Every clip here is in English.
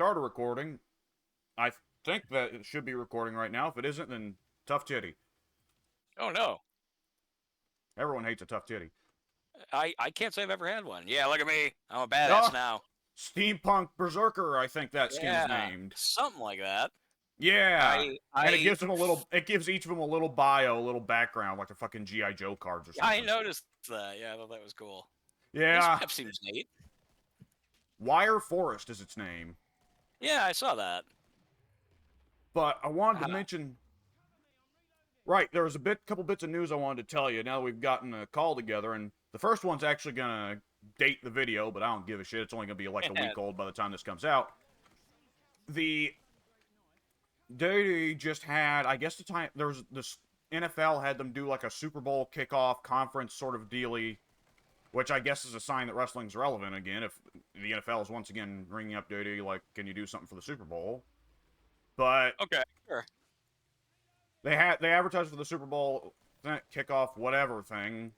started recording. I think that it should be recording right now. If it isn't, then tough titty. Oh no, Everyone hates a tough titty. I can't say I've ever had one. Yeah, look at me. I'm a badass Ah, now. Steampunk Berserker, I think that skin's Yeah, named. something like that. Yeah. I And it I gives them a little, it gives each of them a little bio, a little background, like the fucking G.I. Joe cards or I something. noticed that. Yeah, I thought that was cool. This Yeah. map seems neat. Wire Forest is its name. Yeah, I saw that. But I wanted to Huh. mention, right, there was couple bits of news I wanted to tell you now that we've gotten a call together, and the first one's actually gonna date the video, but I don't give a shit. It's only gonna be like a week old by the time this comes out. The they just had, I guess the time there was this NFL had them do like a Super Bowl kickoff conference sort of dealy, which I guess is a sign that wrestling's relevant again. If the NFL is once again ringing up Diddy, like, can you do something for the Super Bowl? But Okay, sure. they advertised for the Super Bowl kickoff whatever thing.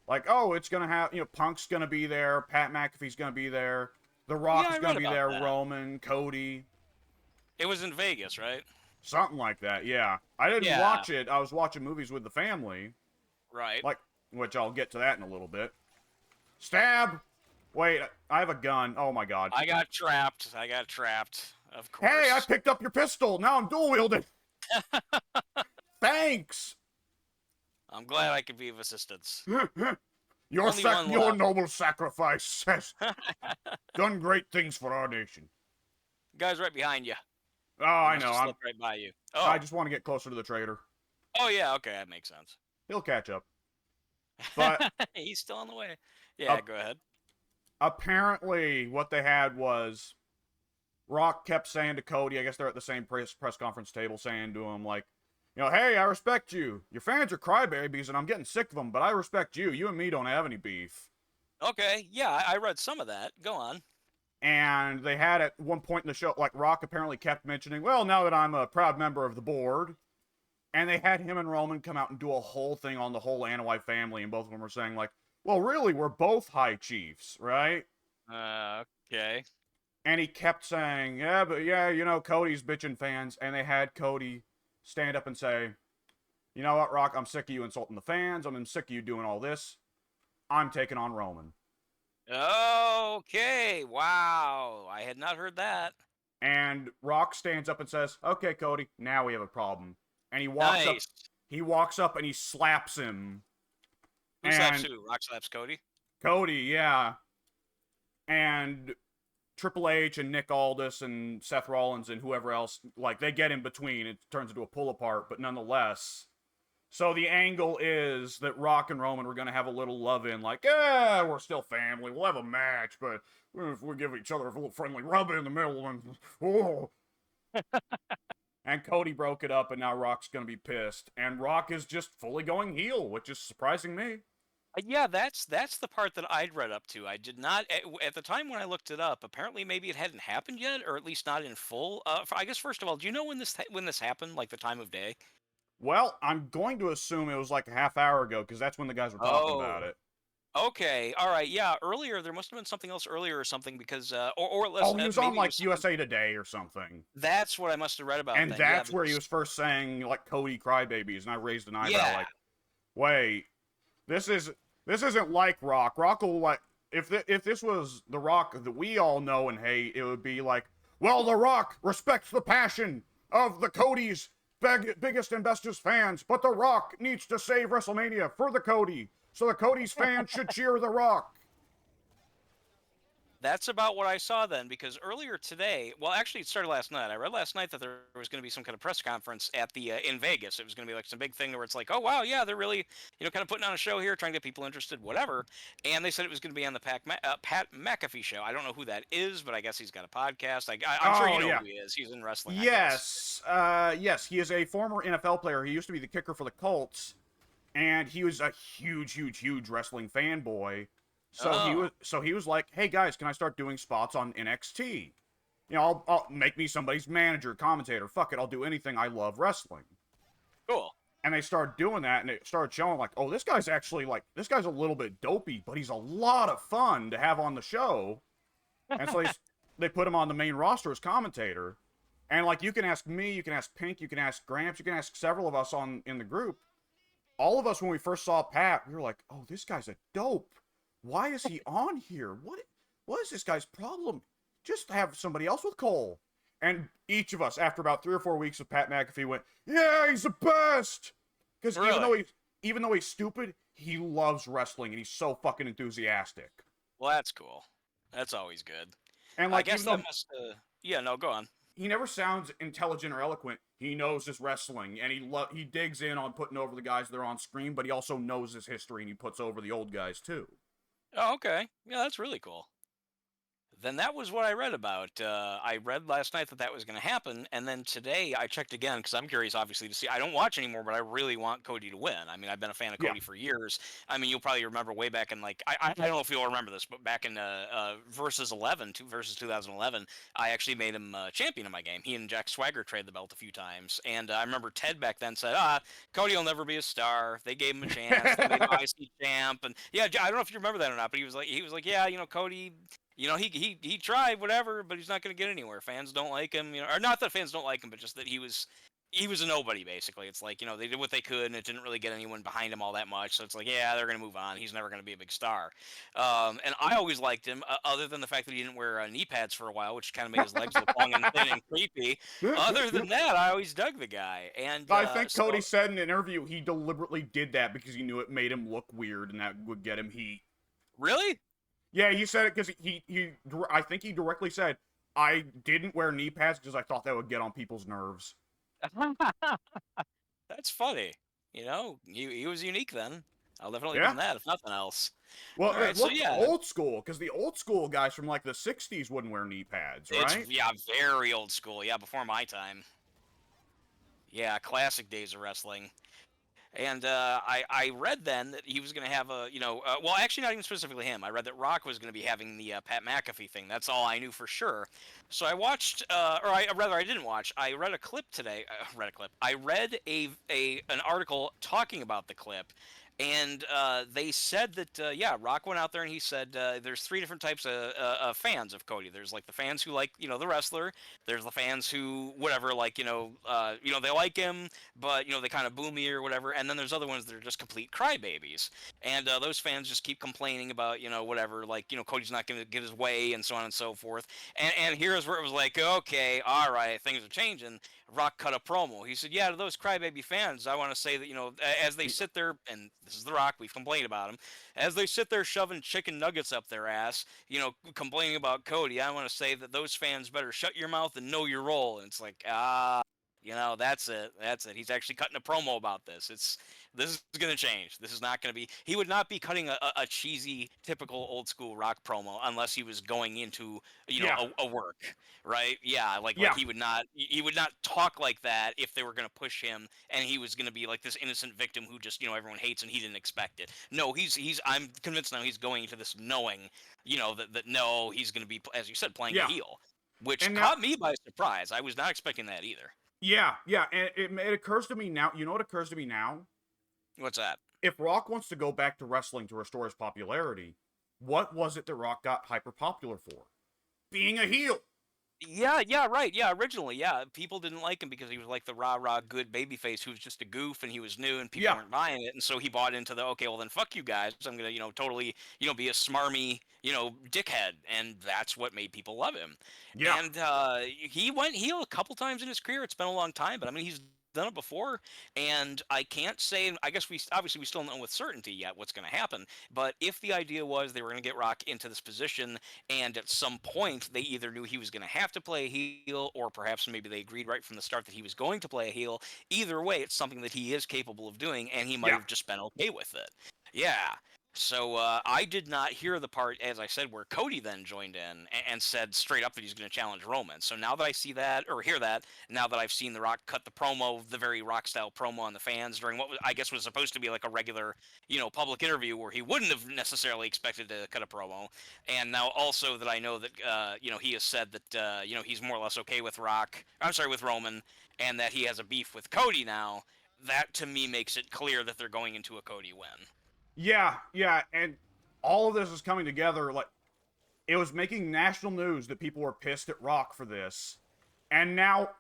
Like, oh, it's gonna have, Punk's gonna be there, Pat McAfee's gonna be there, The Rock Yeah, is I gonna read be about there, that. Roman, Cody, It was in Vegas, right? something like that. Yeah, I didn't Yeah. watch it. I was watching movies with the family, Right. like, which I'll get to that in a little bit. Stab. Wait, I have a gun. Oh my god. I got trapped. Of course. Hey, I picked up your pistol. Now I'm dual wielding. Thanks. I'm glad I could be of assistance. Your Only one left. noble sacrifice has done great things for our nation. Guy's right behind you. Oh, I Must know. have slipped right by you. Oh. I just want to get closer to the trader. Oh yeah. Okay, that makes sense. He'll catch up. But He's still on the way. Yeah, go ahead. apparently, what they had was Rock kept saying to Cody, I guess they're at the same press conference table, saying to him, like, hey, I respect you. Your fans are crybabies, and I'm getting sick of them, but I respect you. You and me don't have any beef. Okay, yeah, I read some of that. Go on. And they had at one point in the show, like, Rock apparently kept mentioning, well, now that I'm a proud member of the board. And they had him and Roman come out and do a whole thing on the whole Anoa'i family, and both of them were saying, like, well, really, we're both high chiefs, right? Okay. And he kept saying, yeah, but yeah, Cody's bitching fans. And they had Cody stand up and say, you know what, Rock, I'm sick of you insulting the fans. I'm sick of you doing all this. I'm taking on Roman. Okay, wow. I had not heard that. And Rock stands up and says, okay, Cody, now we have a problem. And he walks up. Nice. He walks up and he slaps him. Who slaps who? Rock slaps Cody? Cody, yeah. And Triple H and Nick Aldis and Seth Rollins and whoever else, like, they get in between. It turns into a pull apart, but nonetheless. So the angle is that Rock and Roman were going to have a little love in, like, we're still family. We'll have a match, but if we give each other a little friendly rub in the middle, and oh. And Cody broke it up, and now Rock's going to be pissed. And Rock is just fully going heel, which is surprising me. Yeah, that's the part that I'd read up to. I did not at the time when I looked it up. Apparently, maybe it hadn't happened yet, or at least not in full. I guess first of all, do you know when this happened, like the time of day? Well, I'm going to assume it was like a half hour ago, because that's when the guys were talking about it. Okay, all right, yeah. Earlier, there must have been something else earlier or something because, or he was on like USA Today or something. That's what I must have read about. And that's where he was first saying like Cody crybabies, and I raised an eyebrow like, wait, this isn't like Rock. Rock will like if this was the Rock that we all know and hate, it would be like, well, the Rock respects the passion of the Cody's biggest and bestest fans, but the Rock needs to save WrestleMania for the Cody. So the Cody's fans should cheer The Rock. That's about what I saw then, because earlier today, well, actually, it started last night. I read last night that there was going to be some kind of press conference at the in Vegas. It was going to be like some big thing where it's like, oh wow, yeah, they're really, kind of putting on a show here, trying to get people interested, whatever. And they said it was going to be on the Pat McAfee show. I don't know who that is, but I guess he's got a podcast. I'm sure you know who he is. He's in wrestling. Yes, yes, he is a former NFL player. He used to be the kicker for the Colts. And he was a huge wrestling fanboy. So he was like, "Hey guys, can I start doing spots on NXT? I'll make me somebody's manager, commentator. Fuck it, I'll do anything. I love wrestling." Cool. And they started doing that, and it started showing like, "Oh, this guy's this guy's a little bit dopey, but he's a lot of fun to have on the show." And so they put him on the main roster as commentator. And like, you can ask me, you can ask Pink, you can ask Gramps, you can ask several of us in the group. All of us, when we first saw Pat, we were like, "Oh, this guy's a dope. Why is he on here? What is this guy's problem? Just have somebody else with Cole." And each of us, after about 3 or 4 weeks of Pat McAfee, went, "Yeah, he's the best." Because Really? even though he's stupid, he loves wrestling and he's so fucking enthusiastic. Well, that's cool. That's always good. And I like, guess even that though must. Yeah. No. Go on. he never sounds intelligent or eloquent, he knows his wrestling and he digs in on putting over the guys that are on screen, but he also knows his history and he puts over the old guys too. Oh, okay. Yeah, that's really cool. Then that was what I read about. I read last night that that was going to happen, and then today I checked again because I'm curious, obviously, to see. I don't watch anymore, but I really want Cody to win. I mean, I've been a fan of Yeah. Cody for years. I mean, you'll probably remember way back in like I don't know if you'll remember this, but back in versus 11 versus 2011, I actually made him champion of my game. He and Jack Swagger traded the belt a few times, and I remember Ted back then said, Cody will never be a star. They gave him a chance. They made him IC champ, and yeah, I don't know if you remember that or not, but he was like, yeah, Cody. He tried whatever, but he's not going to get anywhere. Fans don't like him, or not that fans don't like him, but just that he was a nobody basically. It's like they did what they could, and it didn't really get anyone behind him all that much. So it's like, yeah, they're going to move on. He's never going to be a big star. And I always liked him, other than the fact that he didn't wear knee pads for a while, which kind of made his legs look long and thin and creepy. Other than that, I always dug the guy. And I think so Cody said in an interview he deliberately did that because he knew it made him look weird and that would get him heat. really. Yeah, he said it because I think he directly said, "I didn't wear knee pads because I thought that would get on people's nerves." That's funny. He was unique then. I'll definitely give Yeah. him that, if nothing else. Well, All right, it so looked yeah, old school because the old school guys from like the '60s wouldn't wear knee pads, it's right? very old school. Yeah, before my time. Yeah, classic days of wrestling. And I read then that he was going to have well, actually not even specifically him. I read that Rock was going to be having the Pat McAfee thing. That's all I knew for sure. So I watched, rather I didn't watch. I read a clip today. Read a clip. I read an article talking about the clip, and they said that Rock went out there and he said there's 3 different types of fans of Cody. There's like the fans who like the wrestler. There's the fans who whatever like they like him, but they kind of boo me or whatever. And then there's other ones that are just complete crybabies, and those fans just keep complaining about whatever, like Cody's not going to get his way and so on and so forth. And here's where it was like, okay, all right, things are changing. Rock cut a promo. He said, yeah, to those crybaby fans, I want to say that as they sit there, and this is The Rock, we've complained about him, as they sit there shoving chicken nuggets up their ass, complaining about Cody, I want to say that those fans better shut your mouth and know your role. And it's like, that's it. That's it. He's actually cutting a promo about this. This is going to change. This is not going to be. He would not be cutting a cheesy, typical old school Rock promo unless he was going into Yeah. a work, right? Yeah, like Yeah. he would not talk like that if they were going to push him, and he was going to be like this innocent victim who just everyone hates and he didn't expect it. No, he's. I'm convinced now he's going into this knowing that no, he's going to be, as you said, playing a heel, which And caught me by surprise. I was not expecting that either. Yeah, and it occurs to me now. You know what occurs to me now? What's that? If Rock wants to go back to wrestling to restore his popularity, what was it that Rock got hyper popular for? Being a heel. Yeah, right. Yeah, originally, yeah, people didn't like him because he was like the rah good babyface who was just a goof and he was new and people weren't buying it, and so he bought into the okay, well then fuck you guys, I'm gonna totally be a smarmy dickhead, and that's what made people love him. Yeah. And he went heel a couple times in his career. It's been a long time, but I mean he's done it before, and I can't say. I guess we still don't know with certainty yet what's going to happen. But if the idea was they were going to get Rock into this position, and at some point they either knew he was going to have to play a heel, or perhaps maybe they agreed right from the start that he was going to play a heel. Either way, it's something that he is capable of doing, and he might have just been okay with it. Yeah. So I did not hear the part, as I said, where Cody then joined in and said straight up that he's going to challenge Roman. So now that I see that, or hear that, now that I've seen The Rock cut the promo, the very Rock-style promo on the fans during what I guess was supposed to be like a regular, public interview where he wouldn't have necessarily expected to cut a promo, and now also that I know that, he has said that, he's more or less okay with with Roman, and that he has a beef with Cody now, that to me makes it clear that they're going into a Cody win. Yeah, and all of this is coming together. Like, it was making national news that people were pissed at Rock for this. And now,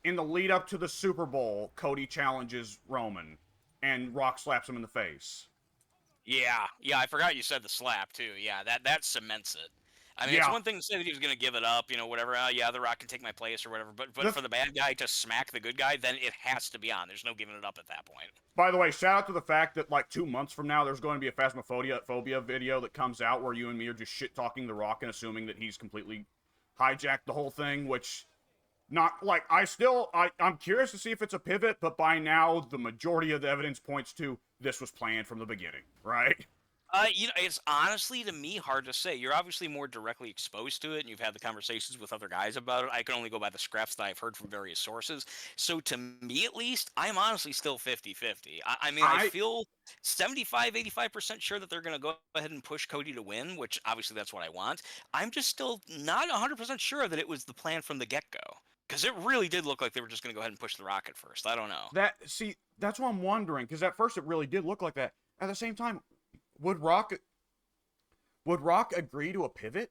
in the lead up to the Super Bowl, Cody challenges Roman, and Rock slaps him in the face. Yeah, I forgot you said the slap too. Yeah, that cements it. I mean, it's Yeah. one thing to say that he was going to give it up, whatever. Yeah, The Rock can take my place or whatever. But for the bad guy to smack the good guy, then it has to be on. There's no giving it up at that point. By the way, shout out to the fact that like 2 months from now, there's going to be a Phasmophobia video that comes out where you and me are just shit talking The Rock and assuming that he's completely hijacked the whole thing, which not like I'm curious to see if it's a pivot, but by now the majority of the evidence points to this was planned from the beginning, right? It's honestly to me hard to say. You're obviously more directly exposed to it, and you've had the conversations with other guys about it. I can only go by the scraps that I've heard from various sources. So to me, at least, I'm honestly still 50-50. I mean, I feel 75-85% sure that they're going to go ahead and push Cody to win, which obviously that's what I want. I'm just still not 100% sure that it was the plan from the get-go. Because it really did look like they were just going to go ahead and push The Rock at first. I don't know. That's what I'm wondering, because at first it really did look like that. At the same time, would Rock agree to a pivot?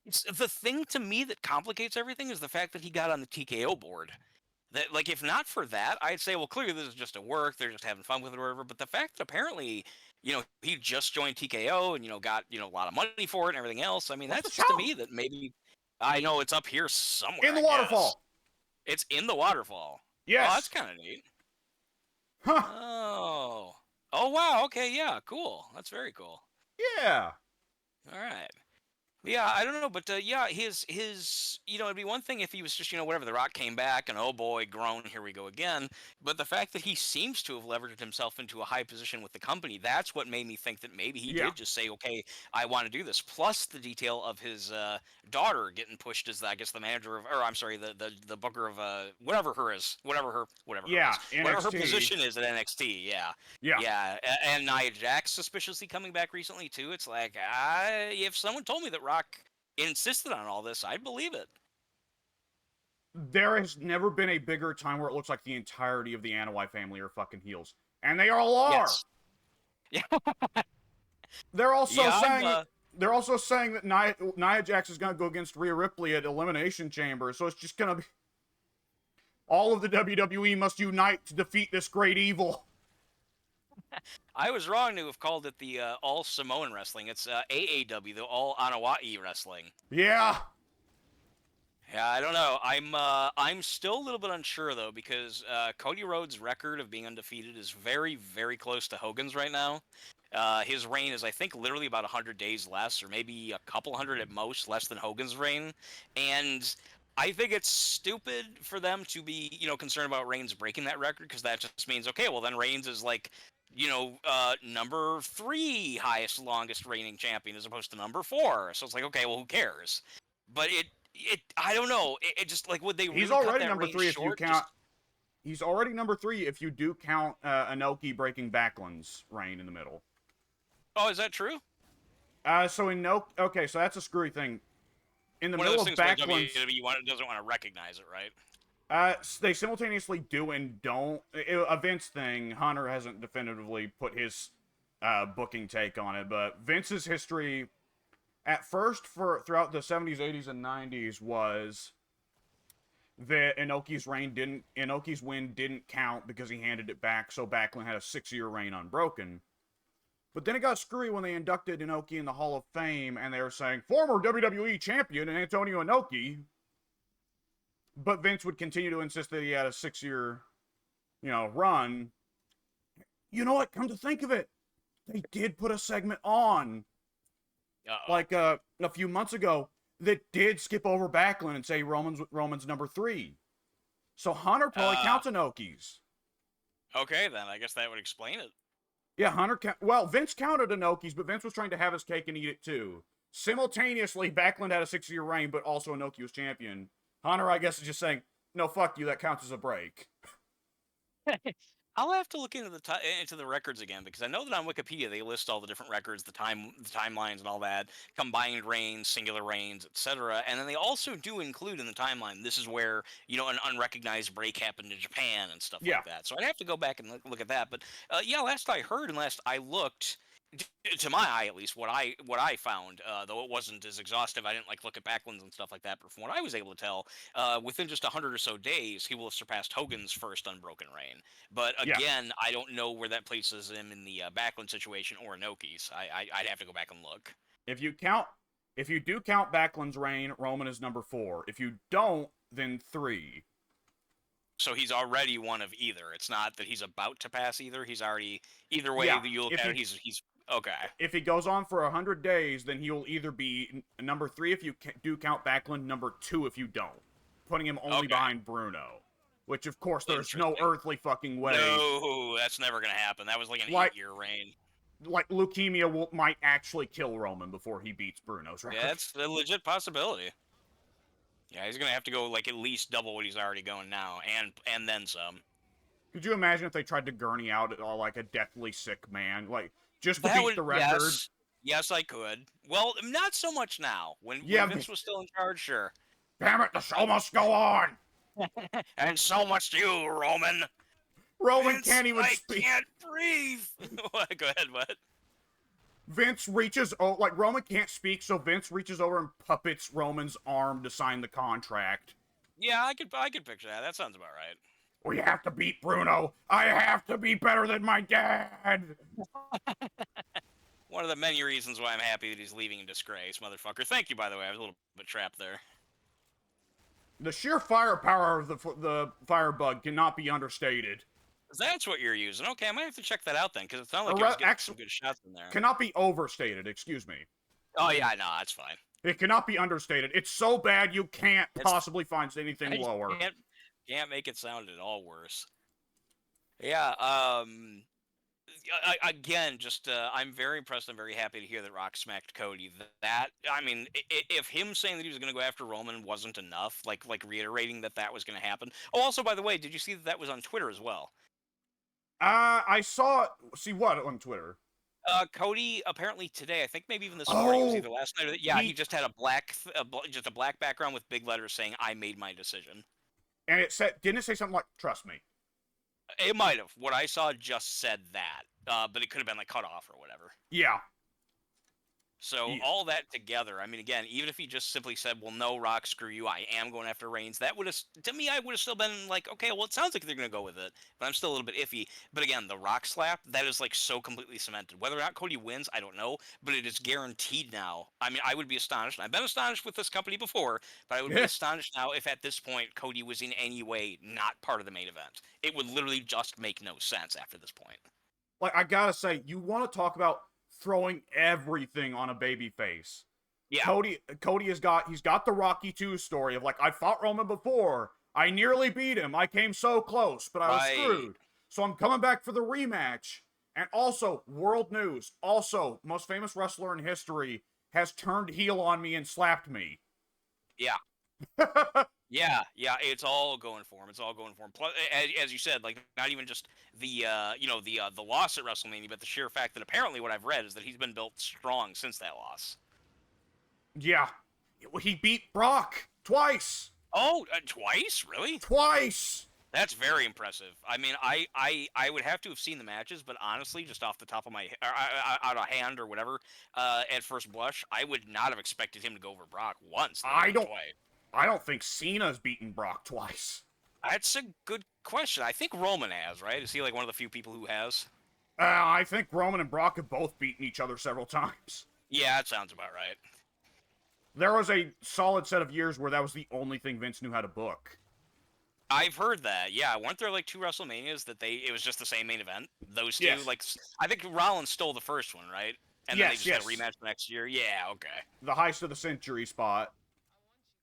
It's the thing to me that complicates everything is the fact that he got on the TKO board. That, like, if not for that, I'd say, well, clearly this is just a work. They're just having fun with it or whatever. But the fact that apparently, he just joined TKO and, got, a lot of money for it and everything else. I mean, that's just to me that maybe, I know it's up here somewhere. In the waterfall. It's in the waterfall. Yes. Oh, that's kind of neat. Huh. Oh, wow. Okay, yeah, cool. That's very cool. Yeah. All right. Yeah, I don't know, but yeah, his it'd be one thing if he was just, whatever, The Rock came back and oh boy, grown, here we go again. But the fact that he seems to have leveraged himself into a high position with the company, that's what made me think that maybe he did just say, okay, I want to do this. Plus the detail of his daughter getting pushed as, I guess, the manager of, or I'm sorry, the booker of whatever her position is at NXT. Yeah. And Nia Jax suspiciously coming back recently too. It's like, if someone told me that Rock insisted on all this, I'd believe it. There has never been a bigger time where it looks like the entirety of the Anoa'i family are fucking heels. And they all are! Yes. Yeah. They're also saying that Nia Jax is going to go against Rhea Ripley at Elimination Chamber, so it's just going to be... All of the WWE must unite to defeat this great evil. I was wrong to have called it the All Samoan Wrestling. It's AAW, the All Anoa'i Wrestling. Yeah. Yeah, I don't know. I'm still a little bit unsure though, because Cody Rhodes' record of being undefeated is very, very close to Hogan's right now. His reign is, I think, literally about 100 days less, or maybe a couple hundred at most, less than Hogan's reign. And I think it's stupid for them to be, concerned about Reigns breaking that record, because that just means, okay, well then Reigns is like, number 3 highest, longest reigning champion as opposed to number 4. So it's like, okay, well, who cares? But I don't know. It just, like, would they really He's already number 3 if you count. He's already number 3 if you do count Inoki breaking Backlund's reign in the middle. Oh, is that true? So okay, so that's a screwy thing. In the middle of Backlund's... WWE doesn't want to recognize it, right? They simultaneously do and don't. A Vince thing. Hunter hasn't definitively put his booking take on it, but Vince's history at first throughout the 70s, 80s, and 90s was that Inoki's win didn't count because he handed it back, so Backlund had a 6-year reign unbroken. But then it got screwy when they inducted Inoki in the Hall of Fame, and they were saying, former WWE champion Antonio Inoki. But Vince would continue to insist that he had a 6-year, run. You know what? Come to think of it, they did put a segment on, like a few months ago, that did skip over Backlund and say Roman's number 3. So Hunter probably counts Inoki's. Okay, then I guess that would explain it. Yeah, Vince counted Inoki's, but Vince was trying to have his cake and eat it too. Simultaneously, Backlund had a 6-year reign, but also Inoki was champion. Hunter, I guess, is just saying, no, fuck you, that counts as a break. I'll have to look into the records again, because I know that on Wikipedia they list all the different records, the timelines and all that, combined reigns, singular reigns, etc. And then they also do include in the timeline, this is where, an unrecognized break happened in Japan and stuff like that. So I'd have to go back and look at that. But last I heard and last I looked, To my eye, at least, what I found, though it wasn't as exhaustive, I didn't like look at backlinks and stuff like that. But from what I was able to tell, within just 100 or so days, he will have surpassed Hogan's first Unbroken Reign. But Yeah. again, I don't know where that places him in the Backlund situation or Inoki's. I'd have to go back and look. If you do count Backlund's reign, Roman is number 4. If you don't, then 3. So he's already one of either. It's not that he's about to pass either. He's already either way Yeah, that you look if at it. he- He's okay. If he goes on for 100 days, then he will either be number 3 if you do count Backlund, number 2 if you don't, putting him only Okay. behind Bruno. Which, of course, there's no Interesting. earthly fucking way. No, that's never gonna happen. That was like an Like- 8-year reign. Like, leukemia might actually kill Roman before he beats Bruno's record. Yeah, that's a legit possibility. Yeah, he's gonna have to go like at least double what he's already going now, and then some. Could you imagine if they tried to gurney out like a deathly sick man, like just to That beat would the record? yes, I could. Well, not so much now. When Vince was still in charge, sure. Damn it, the show must go on. And so much to you, Roman. Roman Vince, can't even I speak. can't breathe. Go ahead, what? Vince reaches, like Roman can't speak, so Vince reaches over and puppets Roman's arm to sign the contract. Yeah, I could picture that. That sounds about right. We have to beat Bruno. I have to be better than my dad. One of the many reasons why I'm happy that he's leaving in disgrace, motherfucker. Thank you, by the way. I was a little bit trapped there. The sheer firepower of the Firebug cannot be understated. That's what you're using. Okay, I might have to check that out then, because it sounded like it was getting some good shots in there. Cannot be overstated, excuse me. Oh, yeah, no, that's fine. It cannot be understated. It's so bad you can't possibly find anything lower. Can't make it sound at all worse. Yeah, again, just I'm very impressed. I'm very happy to hear that Rock smacked Cody. That I mean, if him saying that he was going to go after Roman wasn't enough, like reiterating that was going to happen. Oh, also, by the way, did you see that was on Twitter as well? I saw. See what on Twitter? Cody apparently today, I think maybe even this morning, it was either last night or yeah, he just had just a black background with big letters saying "I made my decision." And didn't it say something like "Trust me"? It might have. What I saw just said that, but it could have been like cut off or whatever. Yeah. So all that together, I mean, again, even if he just simply said, "Well, no, Rock, screw you, I am going after Reigns," that would have, to me, I would have still been like, okay, well, it sounds like they're going to go with it, but I'm still a little bit iffy. But again, the Rock slap, that is like so completely cemented. Whether or not Cody wins, I don't know, but it is guaranteed now. I mean, I would be astonished. I've been astonished with this company before, but I would be astonished now if at this point Cody was in any way not part of the main event. It would literally just make no sense after this point. Like, I gotta say, you want to talk about throwing everything on a baby face. Yeah. Cody he's got the Rocky 2 story of like, I fought Roman before. I nearly beat him. I came so close, but I was screwed. So I'm coming back for the rematch. And also, world news. Also, most famous wrestler in history has turned heel on me and slapped me. Yeah. Yeah, it's all going for him. It's all going for him. Plus, as you said, like not even just the the loss at WrestleMania, but the sheer fact that apparently what I've read is that he's been built strong since that loss. Yeah, he beat Brock twice. Oh, twice? Really? Twice. That's very impressive. I mean, I would have to have seen the matches, but honestly, just off the top of my out of hand or whatever, at first blush, I would not have expected him to go over Brock once. I don't think Cena's beaten Brock twice. That's a good question. I think Roman has, right? Is he like one of the few people who has? I think Roman and Brock have both beaten each other several times. Yeah, that sounds about right. There was a solid set of years where that was the only thing Vince knew how to book. I've heard that. Yeah, weren't there like 2 WrestleManias that it was just the same main event? Those two, yes. Like I think Rollins stole the first one, right? And then they just had a rematch next year. Yeah, okay. The heist of the century spot.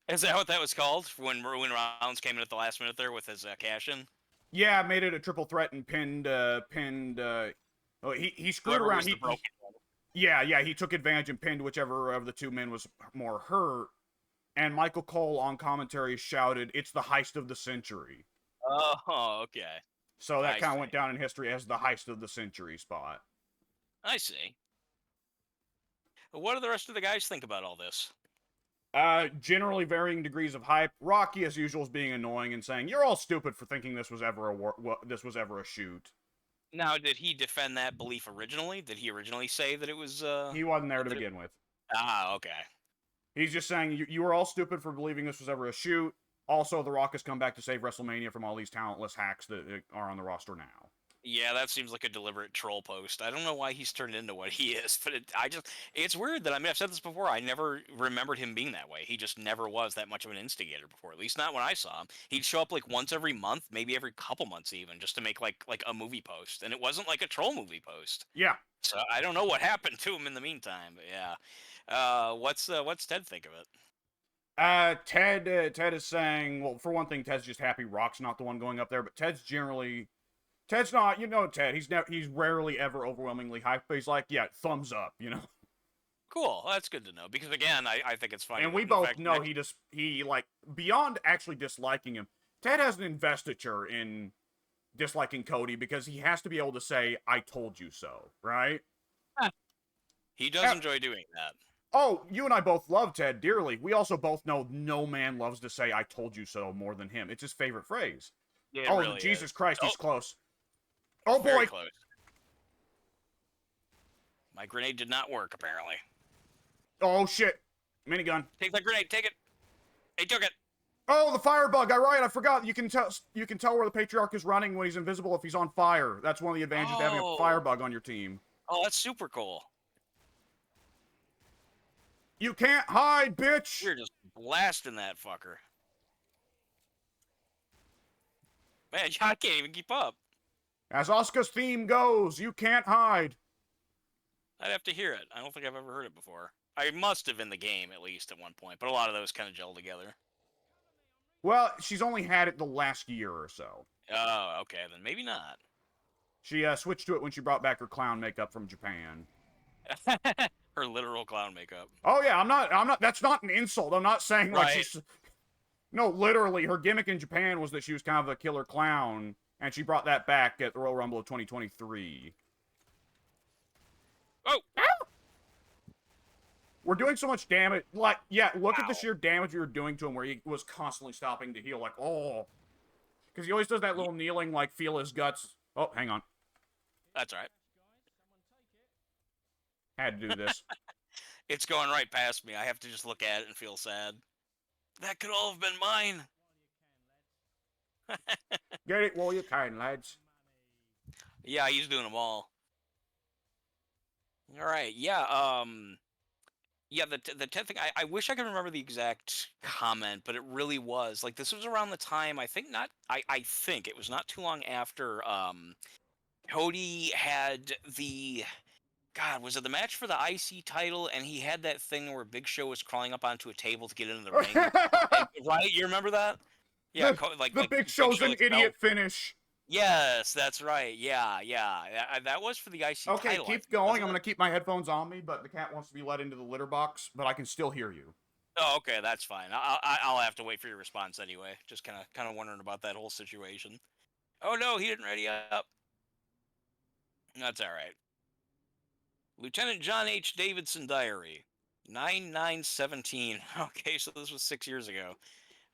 Is that what that was called? When Rollins came in at the last minute there with his cash-in? Yeah, made it a triple threat and pinned. He screwed around. He took advantage and pinned whichever of the 2 men was more hurt. And Michael Cole on commentary shouted, "It's the heist of the century." Oh, okay. So that kind of went down in history as the heist of the century spot. I see. What do the rest of the guys think about all this? Generally varying degrees of hype. Rocky, as usual, is being annoying and saying, "You're all stupid for thinking this was ever a shoot." Now, did he defend that belief originally? Did he originally say that it was He wasn't there to that it- begin with. Ah, okay. He's just saying you were all stupid for believing this was ever a shoot. Also, The Rock has come back to save WrestleMania from all these talentless hacks that are on the roster now. Yeah, that seems like a deliberate troll post. I don't know why he's turned into what he is, but it's weird that, I mean, I've said this before, I never remembered him being that way. He just never was that much of an instigator before, at least not when I saw him. He'd show up like once every month, maybe every couple months even, just to make like a movie post, and it wasn't like a troll movie post. Yeah. So I don't know what happened to him in the meantime, but yeah. What's Ted think of it? Ted is saying, well, for one thing, Ted's just happy Rock's not the one going up there, but Ted's not, Ted, he's rarely ever overwhelmingly hyped, but he's like, yeah, thumbs up, Cool, that's good to know, because again, I think it's funny. And we both know he like, beyond actually disliking him, Ted has an investiture in disliking Cody because he has to be able to say, I told you so, right? He does enjoy doing that. Oh, you and I both love Ted dearly. We also both know no man loves to say, I told you so more than him. It's his favorite phrase. Yeah, oh, really Jesus is. Christ, he's close. Oh, Very boy. Close. My grenade did not work, apparently. Oh, shit. Minigun. Take that grenade, take it. He took it. Oh, the firebug. I forgot. You can tell where the Patriarch is running when he's invisible if he's on fire. That's one of the advantages of having a firebug on your team. Oh, that's super cool. You can't hide, bitch! You're just blasting that fucker. Man, I can't even keep up. As Asuka's theme goes, you can't hide. I'd have to hear it. I don't think I've ever heard it before. I must have in the game, at least, at one point. But a lot of those kind of gel together. Well, she's only had it the last year or so. Oh, okay. Then maybe not. She switched to it when she brought back her clown makeup from Japan. Her literal clown makeup. Oh yeah, I'm not. That's not an insult. I'm not saying like she's. No, literally, her gimmick in Japan was that she was kind of a killer clown, and she brought that back at the Royal Rumble of 2023. Oh! We're doing so much damage. Like, yeah, look at the sheer damage we were doing to him, where he was constantly stopping to heal. Like, oh, because he always does that little kneeling, like, feel his guts. Oh, hang on. That's all right. Had to do this. It's going right past me. I have to just look at it and feel sad. That could all have been mine. Get it while you can, lads. Yeah, he's doing them all. All right. Yeah. Yeah. The 10th thing. I wish I could remember the exact comment, but it really was like this was around the time. I think not. I think it was not too long after. Cody had the. God, was it the match for the IC title? And he had that thing where Big Show was crawling up onto a table to get into the ring. Right? You remember that? Yeah, the Big Show's an idiot finish. Yes, that's right. Yeah. That was for the IC title. Okay, keep going. I'm going to keep my headphones on me, but the cat wants to be let into the litter box, but I can still hear you. Oh, okay, that's fine. I'll have to wait for your response anyway. Just kind of wondering about that whole situation. Oh no, he didn't ready up. That's all right. Lieutenant John H. Davidson diary, 9/9/17. Okay, so this was 6 years ago.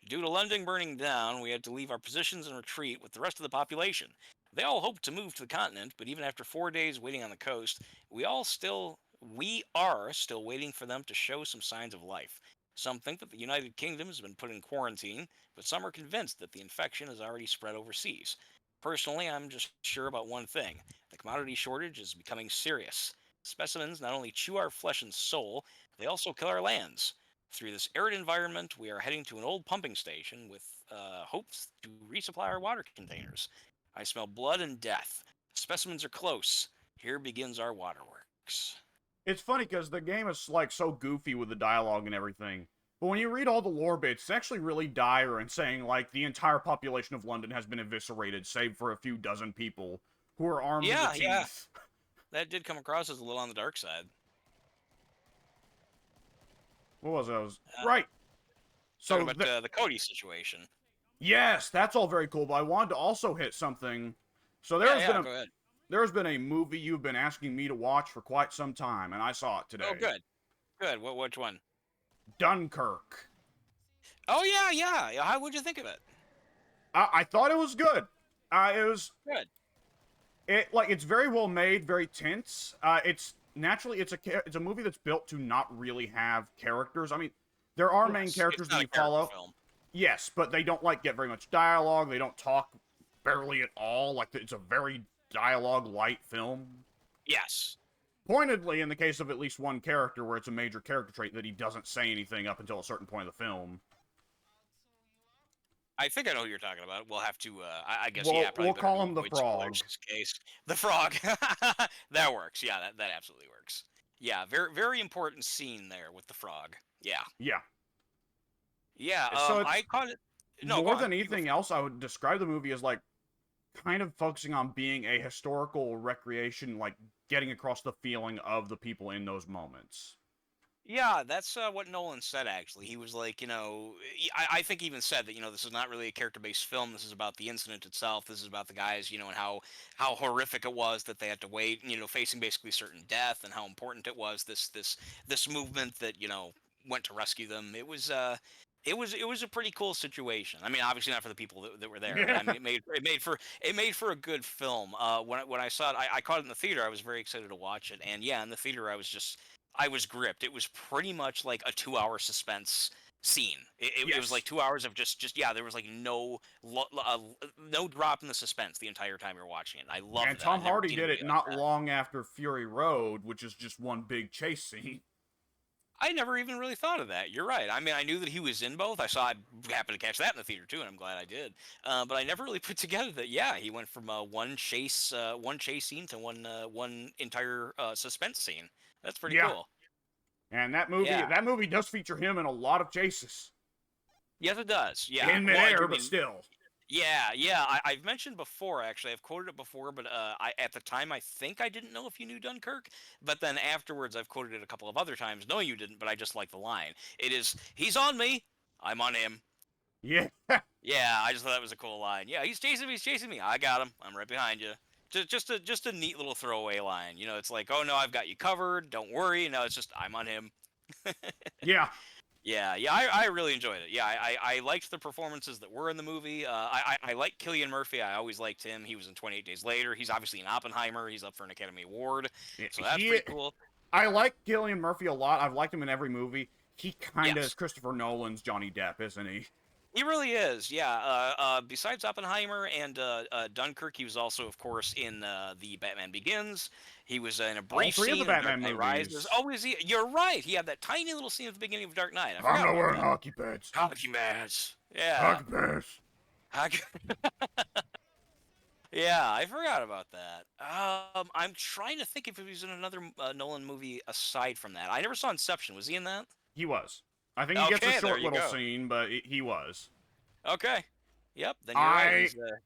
Due to London burning down, we had to leave our positions and retreat with the rest of the population. They all hoped to move to the continent, but even after 4 days waiting on the coast, we are still waiting for them to show some signs of life. Some think that the United Kingdom has been put in quarantine, but some are convinced that the infection has already spread overseas. Personally, I'm just sure about one thing. The commodity shortage is becoming serious. Specimens not only chew our flesh and soul, they also kill our lands. Through this arid environment, we are heading to an old pumping station with hopes to resupply our water containers. I smell blood and death. Specimens are close. Here begins our waterworks. It's funny because the game is like so goofy with the dialogue and everything. But when you read all the lore bits, it's actually really dire and saying like the entire population of London has been eviscerated, save for a few dozen people who are armed with teeth. Yeah. That did come across as a little on the dark side. What was it? Right. So about the Cody situation. Yes, that's all very cool. But I wanted to also hit something. So there's been a movie you've been asking me to watch for quite some time, and I saw it today. Oh, good. Which one? Dunkirk. Oh yeah. How would you think of it? I thought it was good. It was good. It's very well made, very tense. It's naturally it's a movie that's built to not really have characters. I mean, there are main Yes, characters it's that not a you character follow. film. Yes, but they don't like get very much dialogue. They don't talk barely at all. Like it's a very dialogue light film. Yes. Pointedly, in the case of at least one character, where it's a major character trait that he doesn't say anything up until a certain point of the film. I think I know who you're talking about. We'll have to. I guess Well, yeah. Probably we'll better call to him the avoid Frog. spoilers in this case. The frog. That works. Yeah, that absolutely works. Yeah, very important scene there with the frog. Yeah. Yeah. Yeah. So it's I caught it. No, go more on. than You go anything else, I would describe the movie as like kind of focusing on being a historical recreation, like getting across the feeling of the people in those moments. Yeah, that's what Nolan said, actually. He was like, I think he even said that, this is not really a character-based film. This is about the incident itself. This is about the guys, and how horrific it was that they had to wait, facing basically certain death, and how important it was, this movement that, went to rescue them. It was a pretty cool situation. I mean, obviously not for the people that were there. I mean, it made for a good film. When I saw it, I caught it in the theater. I was very excited to watch it, and yeah, in the theater, I was gripped. It was pretty much like a 2-hour suspense scene. It was like Yes. 2 hours of just yeah. There was like no drop in the suspense the entire time you're watching it. I loved And that. Tom I've never Hardy seen a did movie it like not that. long after Fury Road, which is just one big chase scene. I never even really thought of that. You're right. I mean, I knew that he was in both. I happened to catch that in the theater too, and I'm glad I did. But I never really put together that. Yeah, he went from one chase scene to one entire suspense scene. That's pretty Yeah. cool. And Yeah. that movie does feature him in a lot of chases. Yes, it does. Yeah. In Well, I midair, do but mean, still. yeah. I've mentioned before, actually. I've quoted it before, but at the time, I think I didn't know if you knew Dunkirk. But then afterwards, I've quoted it a couple of other times, knowing you didn't, but I just like the line. It is, he's on me, I'm on him. Yeah. Yeah, I just thought that was a cool line. Yeah, he's chasing me. I got him. I'm right behind you. Just a neat little throwaway line. It's like, oh no, I've got you covered. Don't worry. No, it's just I'm on him. Yeah. Yeah, I really enjoyed it. Yeah, I liked the performances that were in the movie. I like Cillian Murphy. I always liked him. He was in 28 Days Later. He's obviously in Oppenheimer. He's up for an Academy Award, so that's pretty cool. I like Cillian Murphy a lot. I've liked him in every movie. He kind of Yes, is Christopher Nolan's Johnny Depp, isn't he? he really is. Yeah. Besides Oppenheimer and Dunkirk, he was also, of course, in the Batman Begins. He was in a All brief three of scene the in Dark Batman Knight Rises. movies. Oh, is he? You're right. He had that tiny little scene at the beginning of Dark Knight. I I'm forgot not about wearing that. hockey pads. Hockey match. Yeah. Hockey pads. Hockey- Yeah, I forgot about that. I'm trying to think if he was in another Nolan movie aside from that. I never saw Inception. Was he in that? He was. I think he gets a Okay, there short you little go. scene, but he was. Okay. Yep. Then you're right. He's a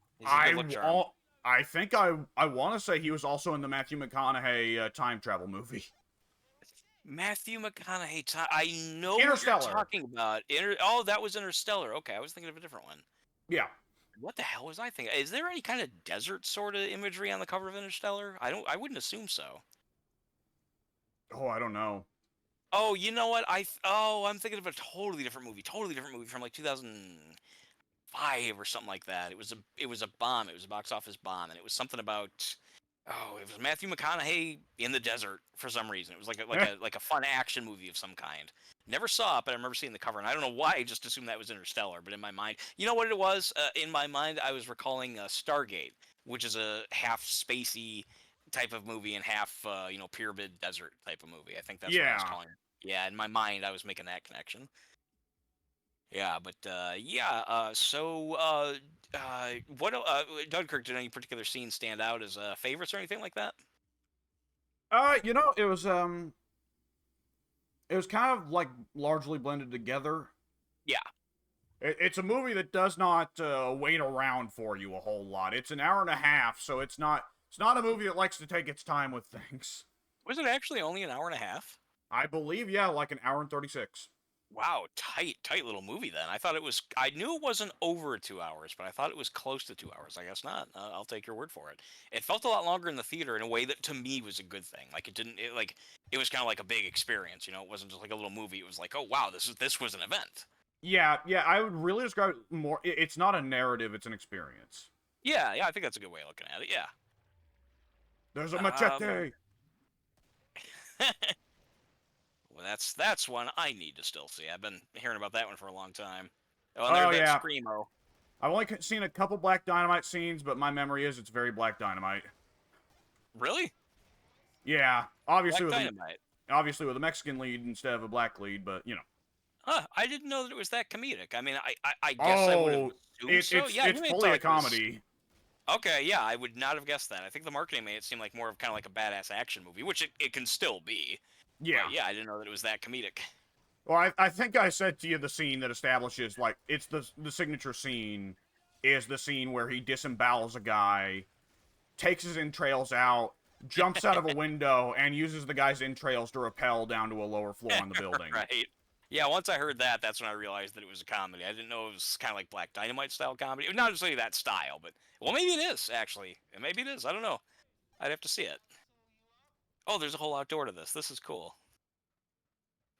good look charm. I think I want to say he was also in the Matthew McConaughey time travel movie. Matthew McConaughey. I know what you're Interstellar. talking about. Oh, that was Interstellar. Okay, I was thinking of a different one. Yeah. What the hell was I thinking? Is there any kind of desert sort of imagery on the cover of Interstellar? I wouldn't assume so. Oh, I don't know. Oh, you know what? I'm thinking of a totally different movie. Totally different movie from like 2005 or something like that. It was a bomb. It was a box office bomb, and it was something about. Oh, it was Matthew McConaughey in the desert for some reason. It was like a fun action movie of some kind. Never saw it, but I remember seeing the cover, and I don't know why I just assumed that was Interstellar. But in my mind, you know what it was? In my mind, I was recalling Stargate, which is a half spacey type of movie and half pyramid desert type of movie. I think that's what I was Yeah. calling it. Yeah, in my mind, I was making that connection. Yeah, but what Dunkirk? Did any particular scenes stand out as favorites or anything like that? It was kind of like largely blended together. Yeah. It's a movie that does not wait around for you a whole lot. It's an hour and a half, so it's not a movie that likes to take its time with things. Was it actually only an hour and a half? I believe, yeah, like an hour and 36. Wow, tight little movie then. I knew it wasn't over 2 hours, but I thought it was close to 2 hours. I guess not. I'll take your word for it. It felt a lot longer in the theater in a way that to me was a good thing. Like it was kind of like a big experience. It wasn't just like a little movie. It was like, oh wow, this was an event. Yeah, I would really describe it more. It's not a narrative; it's an experience. Yeah, I think that's a good way of looking at it. Yeah. There's a machete. Well, that's one I need to still see. I've been hearing about that one for a long time. Oh, and Oh, there's yeah. that Screamo. I've only seen a couple Black Dynamite scenes, but my memory is it's very Black Dynamite. Really? Yeah, obviously Black with Dynamite. obviously with a Mexican lead instead of a black lead, but you know. Huh, I didn't know that it was that comedic. I mean, I guess I would have Oh, assumed so. Yeah, it's you made it fully sound a like it was- comedy. Okay, yeah, I would not have guessed that. I think the marketing made it seem like more of kind of like a badass action movie, which it can still be. Yeah. But yeah, I didn't know that it was that comedic. Well, I think I said to you the scene that establishes, like, it's the signature scene is the scene where he disembowels a guy, takes his entrails out, jumps out of a window, and uses the guy's entrails to rappel down to a lower floor in the building. Right. Yeah, once I heard that, that's when I realized that it was a comedy. I didn't know it was kind of like Black Dynamite style comedy. Not necessarily that style, but well, maybe it is actually. Maybe it is. I don't know. I'd have to see it. Oh, there's a whole outdoor to this. This is cool.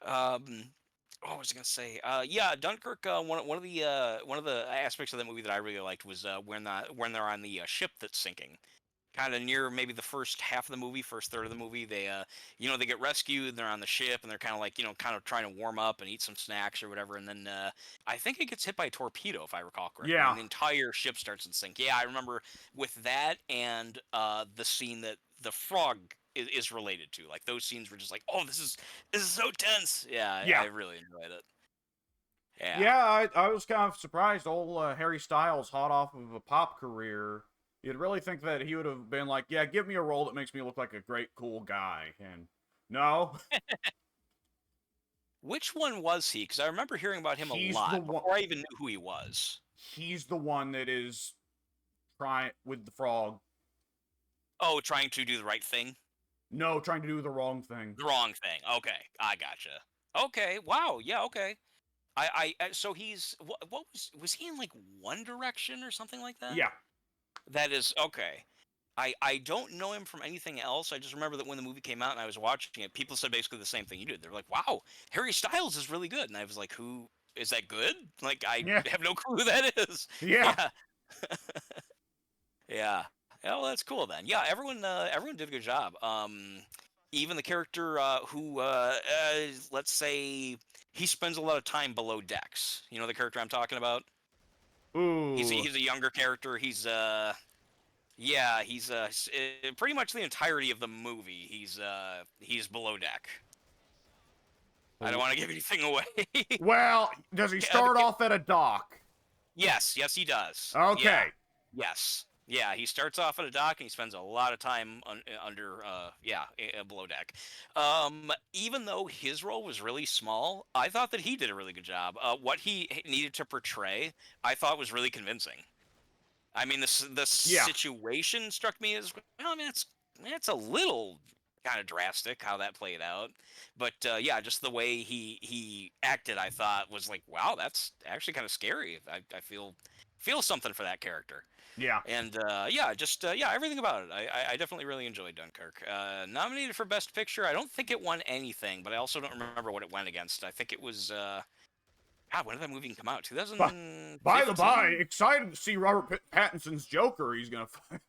What was I gonna say? Yeah, Dunkirk. One of the aspects of that movie that I really liked was when they're on the ship that's sinking. Kind of near maybe the first half of the movie, first third of the movie, they they get rescued, they're on the ship, and they're kind of like kind of trying to warm up and eat some snacks or whatever, and then I think it gets hit by a torpedo if I recall correctly. Yeah. And the entire ship starts to sink. Yeah, I remember with that and the scene that the frog is related to. Like those scenes were just like, oh, this is so tense. Yeah, Yeah. I really enjoyed it. Yeah. Yeah, I was kind of surprised. Old Harry Styles, hot off of a pop career, you'd really think that he would have been like, yeah, give me a role that makes me look like a great, cool guy. And no. Which one was he? Because I remember hearing about him He's a lot the one- before I even knew who he was. He's the one that is trying with the frog. Oh, trying to do the right thing? No, trying to do the wrong thing. The wrong thing. Okay, I gotcha. Okay, wow, yeah, okay. So he's what was he in like One Direction or something like that? Yeah. That is okay. I don't know him from anything else. I just remember that when the movie came out and I was watching it, people said basically the same thing you did. They were like, "Wow, Harry Styles is really good," and I was like, "Who is that good?" Like I Yeah. have no clue who that is. Yeah. Yeah. Oh, that's cool then. Yeah, everyone did a good job. Even the character who let's say he spends a lot of time below decks. You know the character I'm talking about? Ooh. He's a younger character. He's pretty much the entirety of the movie. He's below deck. I don't want to give anything away. Well, does he start off at a dock? Yes, he does. Okay. Yeah. Yes. Yeah, he starts off at a dock and he spends a lot of time under below deck. Even though his role was really small, I thought that he did a really good job. What he needed to portray, I thought was really convincing. I mean, the situation struck me as, well, I mean, it's a little kind of drastic how that played out, but yeah, just the way he acted, I thought was like, wow, that's actually kind of scary. I feel something for that character. Yeah. And everything about it. I definitely really enjoyed Dunkirk. Nominated for Best Picture. I don't think it won anything, but I also don't remember what it went against. I think it was. God, when did that movie come out? 2000. By the by, excited to see Robert Pattinson's Joker. He's gonna fight.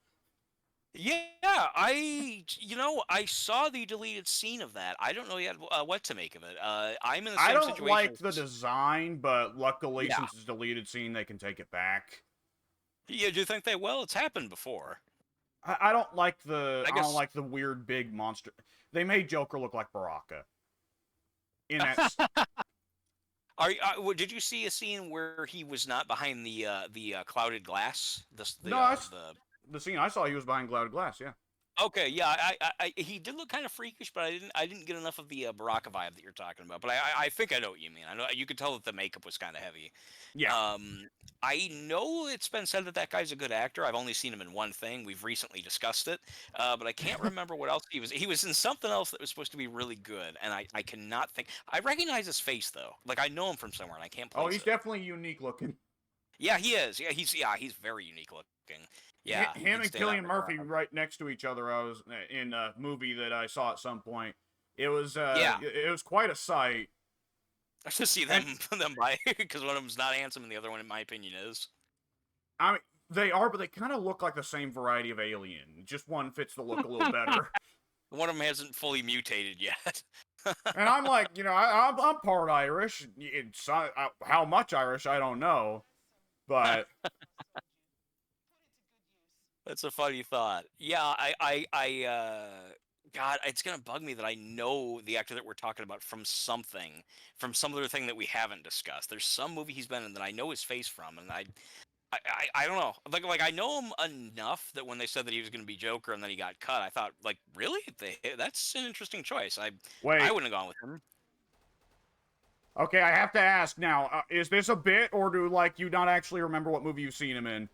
Yeah, I saw the deleted scene of that. I don't know yet what to make of it. I'm in the same I don't situation. like the design, but luckily, Yeah. since it's a deleted scene, they can take it back. Yeah, do you think they will? It's happened before. I don't like the I I guess- don't like the weird big monster. They made Joker look like Baraka. In that, Did you see a scene where he was not behind the clouded glass? the scene I saw, he was behind clouded glass. Yeah. Okay, yeah, he did look kind of freakish, but I didn't get enough of the Baraka vibe that you're talking about. But I think I know what you mean. I know you could tell that the makeup was kind of heavy. Yeah. I know it's been said that that guy's a good actor. I've only seen him in one thing. We've recently discussed it, but I can't remember what else he was. He was in something else that was supposed to be really good, and I cannot think. I recognize his face though. Like I know him from somewhere, and I can't place Oh, he's it. definitely unique looking. Yeah, he is. Yeah, he's very unique looking. Yeah, he Him can and stand out Cillian in the Murphy crowd. right next to each other. I was in a movie that I saw at some point. It was Yeah. it was quite a sight. I should see them by because one of them's not handsome and the other one, in my opinion, is. I mean, They are, but they kind of look like the same variety of alien. Just one fits the look a little better. One of them hasn't fully mutated yet. And I'm like, I'm part Irish. How much Irish, I don't know. But That's a funny thought. Yeah, God, it's gonna bug me that I know the actor that we're talking about from something, from some other thing that we haven't discussed. There's some movie he's been in that I know his face from, and I don't know. Like I know him enough that when they said that he was gonna be Joker and then he got cut, I thought, like, really? That's an interesting choice. I wait, wouldn't have gone with him. okay, I have to ask now: is this a bit, or do you not actually remember what movie you've seen him in?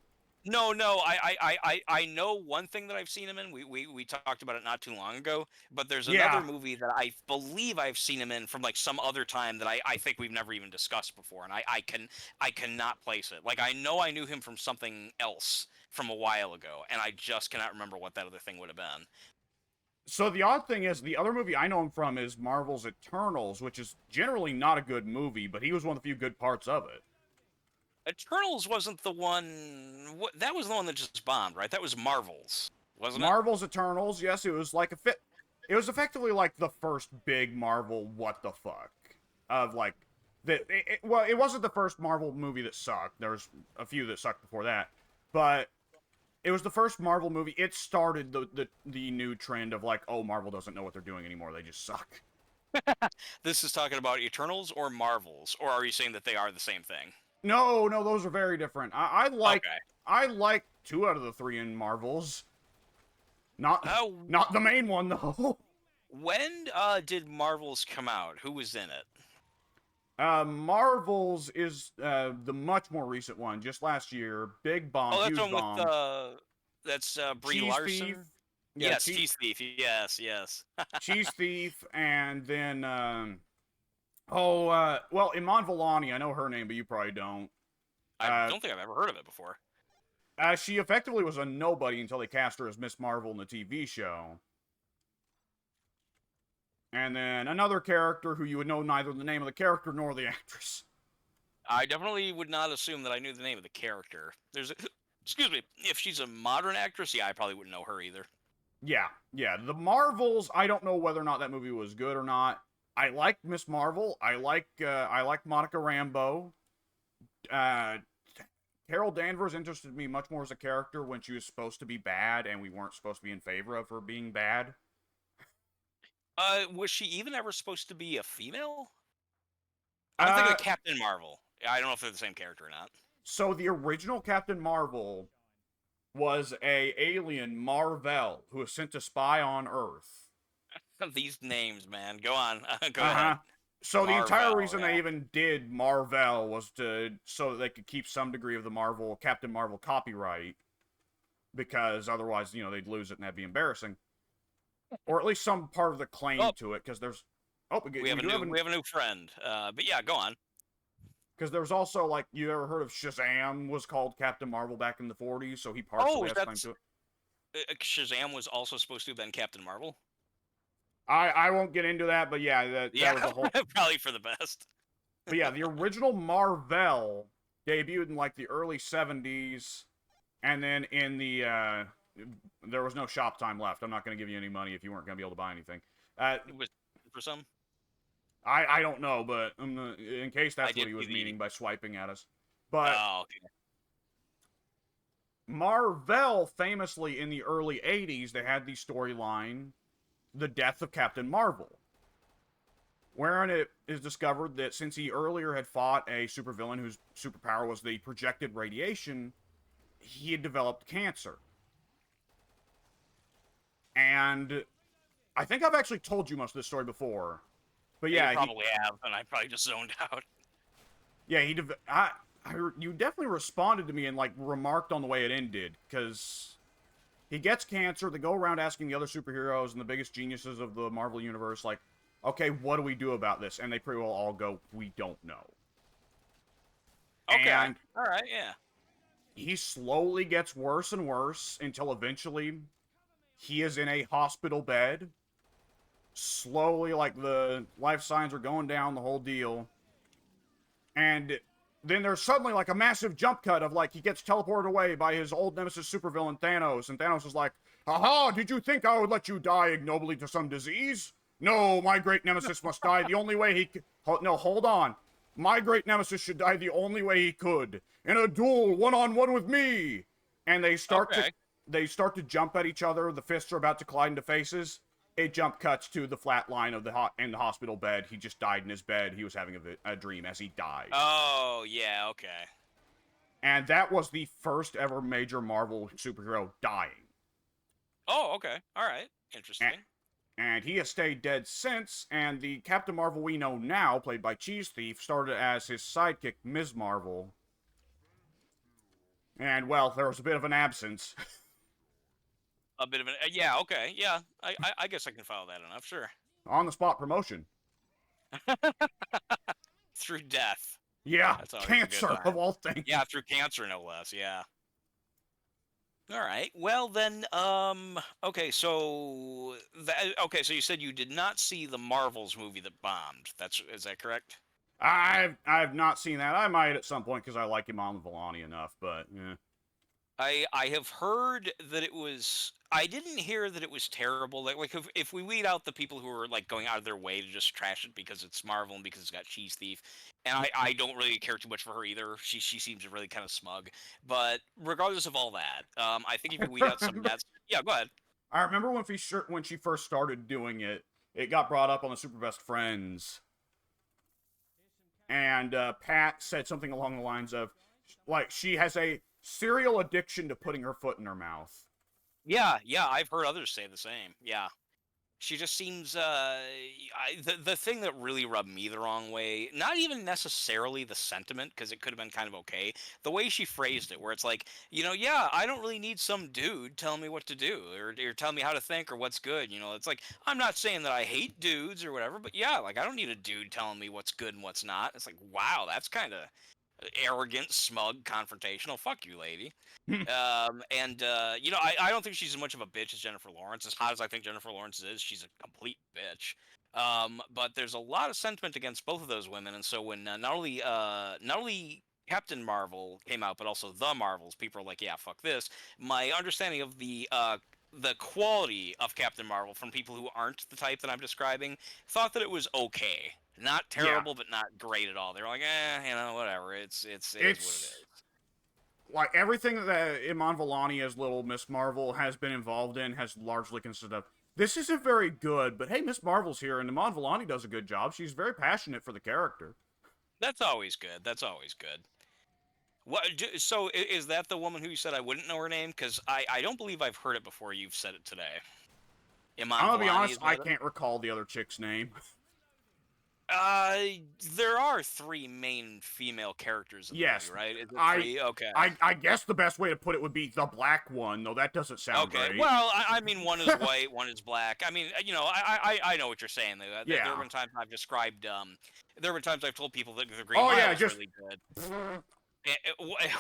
No, I know one thing that I've seen him in. We talked about it not too long ago, but there's another Yeah. movie that I believe I've seen him in from like some other time that I think we've never even discussed before, and I cannot place it. Like I know I knew him from something else from a while ago, and I just cannot remember what that other thing would have been. So the odd thing is, the other movie I know him from is Marvel's Eternals, which is generally not a good movie, but he was one of the few good parts of it. Eternals wasn't the one. That was the one that just bombed, right? That was Marvels, wasn't it? Marvel's Eternals, yes, it was like it was effectively like the first big Marvel what the fuck of like well, it wasn't the first Marvel movie that sucked. There's a few that sucked before that, but it was the first Marvel movie. It started the new trend of like, oh, Marvel doesn't know what they're doing anymore. They just suck. This is talking about Eternals or Marvels, or are you saying that they are the same thing? No, no, those are very different. Okay. I like 2 out of the 3 in Marvels. Not Oh, not the main one though. when did Marvels come out? Who was in it? Marvels is the much more recent one, just last year. Big bomb, Oh, that's huge one with bomb. that's Brie Cheese Thief. Larson. Yeah, Yes, Cheese Thief. Yes, yes. Cheese Thief, and then well, Iman Vellani, I know her name, but you probably don't. I don't think I've ever heard of it before. She effectively was a nobody until they cast her as Miss Marvel in the TV show. And then another character who you would know neither the name of the character nor the actress. I definitely would not assume that I knew the name of the character. Excuse me, if she's a modern actress, yeah, I probably wouldn't know her either. Yeah, yeah. The Marvels, I don't know whether or not that movie was good or not. I like Miss Marvel. I like Monica Rambeau. Carol Danvers interested me much more as a character when she was supposed to be bad and we weren't supposed to be in favor of her being bad. Was she even ever supposed to be a female? I'm thinking of Captain Marvel. I don't know if they're the same character or not. So the original Captain Marvel was a alien, Mar-Vell, who was sent to spy on Earth. These names, man. Go on. Go ahead. So the entire Mar-Vell, reason yeah. they even did Mar-Vell was so that they could keep some degree of the Captain Marvel copyright, because otherwise, they'd lose it and that'd be embarrassing. Or at least some part of the claim to it, because there's we have a new friend. But yeah, go on. Because there's also, like, you ever heard of Shazam was called Captain Marvel back in the 40s, so he partially has claim to it. Shazam was also supposed to have been Captain Marvel? I won't get into that, but yeah, that was a whole... probably for the best. But yeah, the original Mar-Vell debuted in, like, the early 70s, and then in the, there was no shop time left. I'm not going to give you any money if you weren't going to be able to buy anything. It was for some? I don't know, but in case that's what he was meaning by swiping at us. But okay. Mar-Vell, famously in the early 80s, they had the storyline, The Death of Captain Marvel, wherein it is discovered that since he earlier had fought a supervillain whose superpower was the projected radiation, he had developed cancer. And I think I've actually told you most of this story before. But yeah, you probably have, and I probably just zoned out. Yeah, you definitely responded to me and, like, remarked on the way it ended, because he gets cancer. They go around asking the other superheroes and the biggest geniuses of the Marvel Universe, like, okay, what do we do about this? And they pretty well all go, we don't know. Okay, and all right, yeah. He slowly gets worse and worse until eventually he is in a hospital bed. Slowly, like, the life signs are going down, the whole deal. And then there's suddenly like a massive jump cut of like he gets teleported away by his old nemesis supervillain Thanos, and Thanos is like, "Haha, did you think I would let you die ignobly to some disease? No, my great nemesis must die the only way he could. No, hold on. My great nemesis should die the only way he could, in a duel one-on-one with me." And they start to jump at each other. The fists are about to collide into faces. It jump cuts to the flat line of in the hospital bed. He just died in his bed. He was having a dream as he died. Oh, yeah, okay. And that was the first ever major Marvel superhero dying. Oh, okay. All right. Interesting. And he has stayed dead since, and the Captain Marvel we know now, played by Cheese Thief, started as his sidekick, Ms. Marvel. And, well, there was a bit of an absence. A bit of an... yeah, okay. Yeah, I guess I can follow that enough, sure. On-the-spot promotion. Through death. Yeah, cancer of all things. Yeah, through cancer, no less, yeah. All right. Well then, okay. So so you said you did not see the Marvels movie that bombed. Is that correct? I've not seen that. I might at some point because I like Iman Vellani enough, but yeah. I have heard that it was. I didn't hear that it was terrible. Like if we weed out the people who are like going out of their way to just trash it because it's Marvel and because it's got Cheese Thief, and I don't really care too much for her either. She seems really kind of smug. But regardless of all that, I think if you weed out some of that, yeah, go ahead. I remember when she first started doing it, it got brought up on the Super Best Friends, and Pat said something along the lines of, like, she has a serial addiction to putting her foot in her mouth. Yeah, I've heard others say the same. Yeah. She just seems, the thing that really rubbed me the wrong way, not even necessarily the sentiment, because it could have been kind of okay, the way she phrased it, where it's like, yeah, I don't really need some dude telling me what to do, or telling me how to think, or what's good, it's like, I'm not saying that I hate dudes, or whatever, but yeah, like, I don't need a dude telling me what's good and what's not. It's like, wow, that's kind of arrogant, smug, confrontational. Fuck you, lady. I don't think she's as much of a bitch as Jennifer Lawrence. As hot as I think Jennifer Lawrence is, she's a complete bitch. But there's a lot of sentiment against both of those women, and so when not only Captain Marvel came out, but also the Marvels, people are like, yeah, fuck this. My understanding of the quality of Captain Marvel from people who aren't the type that I'm describing thought that it was okay. Not terrible, but not great at all. They're like, whatever. It is what it is. Like, everything that Iman Vellani as Little Miss Marvel has been involved in has largely consisted of, this isn't very good, but hey, Miss Marvel's here, and Iman Vellani does a good job. She's very passionate for the character. That's always good. What? So is that the woman who you said I wouldn't know her name? Because I don't believe I've heard it before. You've said it today. Iman I'm gonna be Vellani, honest, I can't recall the other chick's name. There are 3 main female characters in the movie, right? Is it 3? Okay. I guess the best way to put it would be the black one, though that doesn't sound great. Well, I mean, one is white, one is black. I mean, I know what you're saying. There have been times I've described, there have been times I've told people that the Green Mile is really good.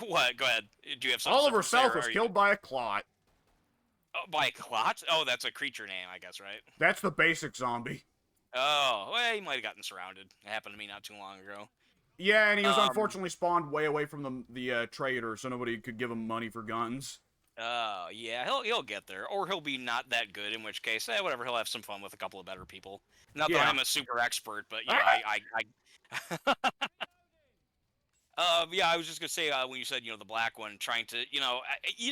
What? Go ahead. Do you have something? Oliver South was killed by a clot. Oh, by a clot? Oh, that's a creature name, I guess, right? That's the basic zombie. Oh, well, he might have gotten surrounded. It happened to me not too long ago. Yeah, and he was unfortunately spawned way away from the trader, so nobody could give him money for guns. Oh, yeah, he'll get there. Or he'll be not that good, in which case, whatever, he'll have some fun with a couple of better people. Not that I'm a super expert, but, I was just gonna say, when you said, the black one trying to, you know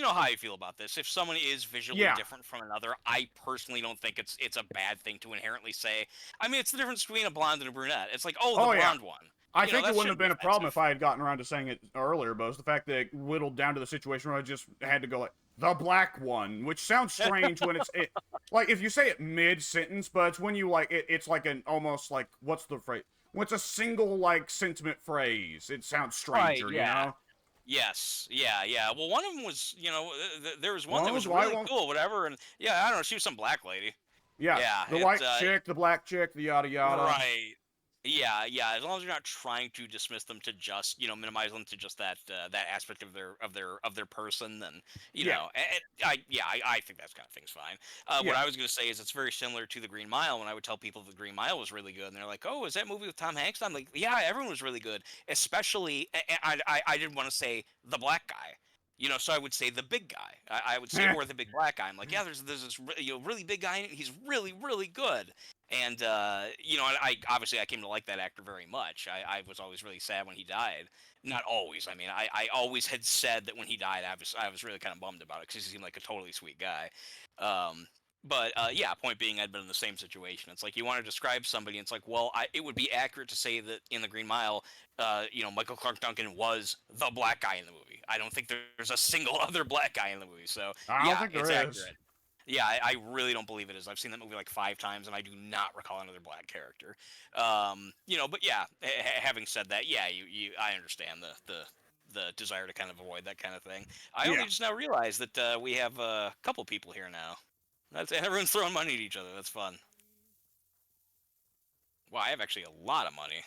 how I feel about this. If someone is visually different from another, I personally don't think it's a bad thing to inherently say. I mean, it's the difference between a blonde and a brunette. It's like, the blonde one. I think it wouldn't have been a problem if I had gotten around to saying it earlier, but it's the fact that it whittled down to the situation where I just had to go like, the black one, which sounds strange when it's, like, if you say it mid-sentence, but it's when you, like, it's like an, almost like, what's the phrase? When it's a single, like, sentiment phrase, it sounds stranger, you know? Yes, yeah. Well, one of them was, there was one that was really cool, whatever, and, I don't know, she was some black lady. Yeah, the white chick, the black chick, the yada yada. Right. Yeah, yeah. As long as you're not trying to dismiss them to just, minimize them to just that aspect of their person, then Yeah, I think that's kind of thing's fine. What yeah. I was gonna say is it's very similar to the Green Mile. When I would tell people the Green Mile was really good, and they're like, "Oh, is that movie with Tom Hanks?" I'm like, "Yeah, everyone was really good, especially." I didn't want to say the black guy. So I would say the big guy. I would say more the big black guy. I'm like, yeah, there's this really big guy, and he's really really good. And I obviously I came to like that actor very much. I was always really sad when he died. Not always. I mean, I always had said that when he died, I was really kind of bummed about it because he seemed like a totally sweet guy. But yeah, point being, I'd been in the same situation. It's like you want to describe somebody, and it's like, well, it would be accurate to say that in the Green Mile, Michael Clark Duncan was the black guy in the movie. I don't think there's a single other black guy in the movie. So I don't yeah, think it's there is. accurate. Yeah, I really don't believe it is. I've seen that movie like 5 times, and I do not recall another black character. But yeah, having said that, yeah, I understand the desire to kind of avoid that kind of thing. I Yeah. only just now realized that we have a couple people here now. Everyone's throwing money at each other. That's fun. Wow, I have actually a lot of money.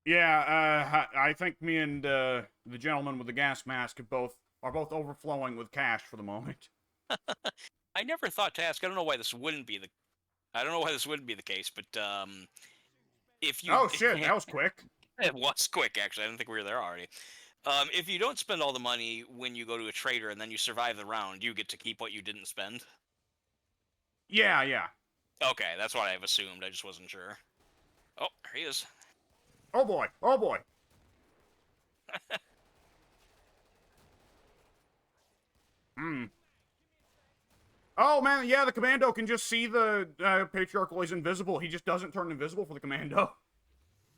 Yeah, I think me and the gentleman with the gas mask are both overflowing with cash for the moment. I never thought to ask. I don't know why this wouldn't be the. I don't know why this wouldn't be the case, but if you. Oh shit, that was quick. It was quick, actually. I didn't think we were there already. If you don't spend all the money when you go to a trader and then you survive the round, you get to keep what you didn't spend. Yeah, yeah. Okay, that's what I've assumed. I just wasn't sure. Oh, there he is. Oh boy, oh boy. Hmm. Oh man, yeah, the commando can just see the patriarchal is invisible. He just doesn't turn invisible for the commando.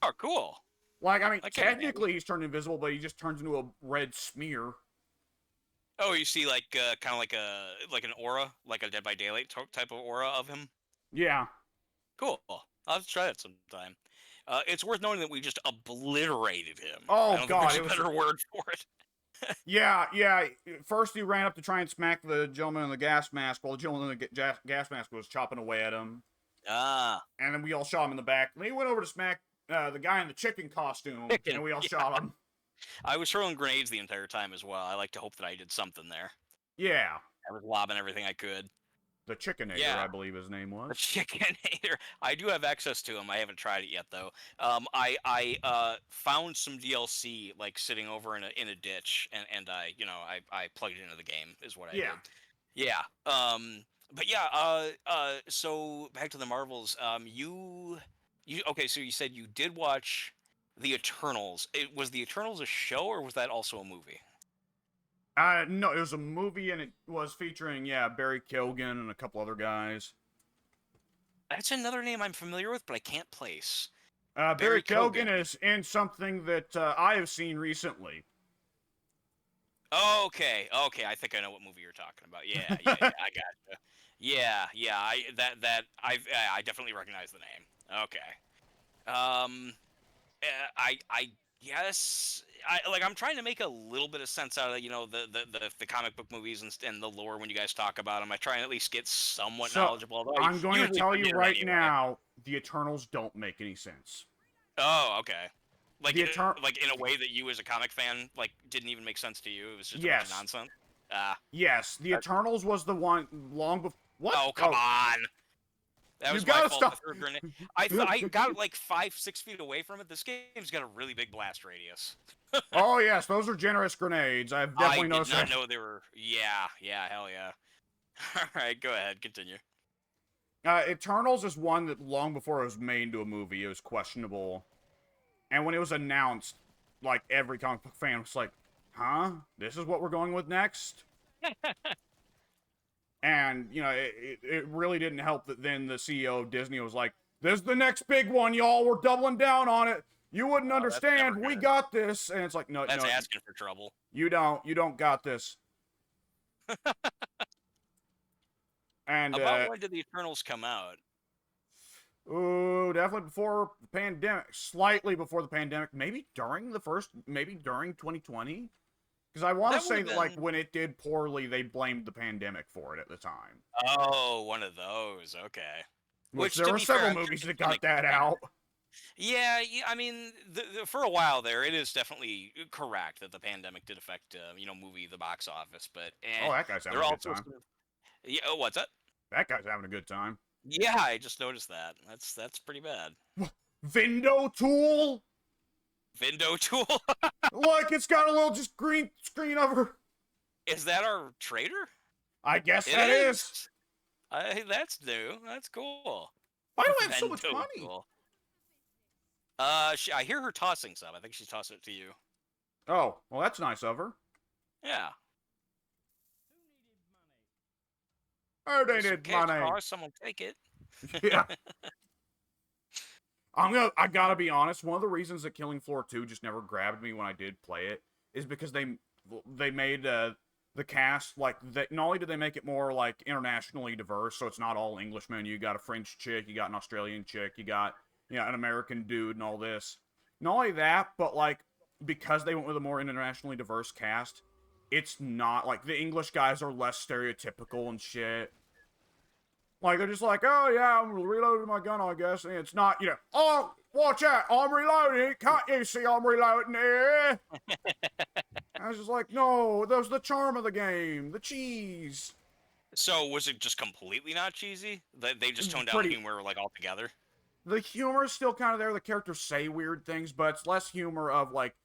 Oh, cool. Like, I mean, That can't be technically he's turned invisible, but he just turns into a red smear. Oh, you see, like, kind of like an aura, like a Dead by Daylight type of aura of him. Yeah. Cool. I'll have to try that sometime. It's worth noting that we just obliterated him. Oh I don't god, think there's a better word for it. Yeah, yeah. First he ran up to try and smack the gentleman in the gas mask while the gentleman in the gas mask was chopping away at him. Ah. And then we all shot him in the back. And then he went over to smack the guy in the chicken costume, and we all shot him. I was throwing grenades the entire time as well. I like to hope that I did something there. Yeah. I was lobbing everything I could. The Chickenator, Yeah. I believe his name The was. Chickenator. I do have access to him. I haven't tried it yet though. I found some DLC like sitting over in a ditch, and I plugged it into the game is what I Yeah. did. Yeah. But yeah. So back to the Marvels. You okay? So you said you did watch the Eternals. Was the Eternals a show or was that also a movie? No, it was a movie, and it was featuring, yeah, Barry Keoghan and a couple other guys. That's another name I'm familiar with, but I can't place. Barry Keoghan is in something that I have seen recently. Okay, I think I know what movie you're talking about. Yeah, I gotcha. Yeah, I definitely recognize the name. Okay. I guess I'm trying to make a little bit of sense out of the comic book movies and the lore when you guys talk about them. I try and at least get somewhat knowledgeable. Although I'm going to tell you right anyway. now, the Eternals don't make any sense. Oh, okay. Like The in a way that you as a comic fan didn't even make sense to you. It was just a bunch of nonsense. Yes, the Eternals was the one long before. What? Oh, come on. That was my fault. Stop. I got like 5-6 feet away from it. This game's got a really big blast radius. Oh yes, those are generous grenades. I've definitely noticed that. I did not know they were. Yeah, hell yeah. All right, go ahead, continue. Eternals is one that long before it was made into a movie, it was questionable. And when it was announced, like, every comic book fan was like, huh? This is what we're going with next? And, it really didn't help that then the CEO of Disney was like, this is the next big one, y'all. We're doubling down on it. You wouldn't understand. We got this. And it's like, no, that's asking for trouble. You don't got this. And about when did the Eternals come out? Oh, definitely before the pandemic. Slightly before the pandemic. Maybe during 2020. Because I want to say that, like, when it did poorly, they blamed the pandemic for it at the time. Oh, one of those. Okay. Which there were several movies that got that out. Yeah, I mean, for a while there, it is definitely correct that the pandemic did affect, the box office. But Oh, that guy's having there a good also time. some. Yeah. Oh, what's that? That guy's having a good time. Yeah, I just noticed that. That's pretty bad. Vindo tool? Vindo tool. Look, it's got a little just green screen over. Is that our trader? I guess It that is. is. That's new. That's cool. Why do I have so much Vento money? tool. I hear her tossing some. I think she's tossing it to you. Oh, well, that's nice of her. Yeah. Oh, they There's some need cash money. car, someone take it. Yeah. I gotta be honest, one of the reasons that Killing Floor 2 just never grabbed me when I did play it is because they made the cast like not only did they make it more like internationally diverse, so it's not all Englishmen. You got a French chick, you got an Australian chick, you got an American dude and all this. Not only that, but like because they went with a more internationally diverse cast, it's not like the English guys are less stereotypical and shit. Like, they're just like, oh, yeah, I'm reloading my gun, I guess. And it's not, oh, watch out, I'm reloading. Can't you see I'm reloading here? I was just like, no, that's the charm of the game, the cheese. So was it just completely not cheesy? They just toned down the Pretty. humor like altogether? The humor is still kind of there. The characters say weird things, but it's less humor of, like,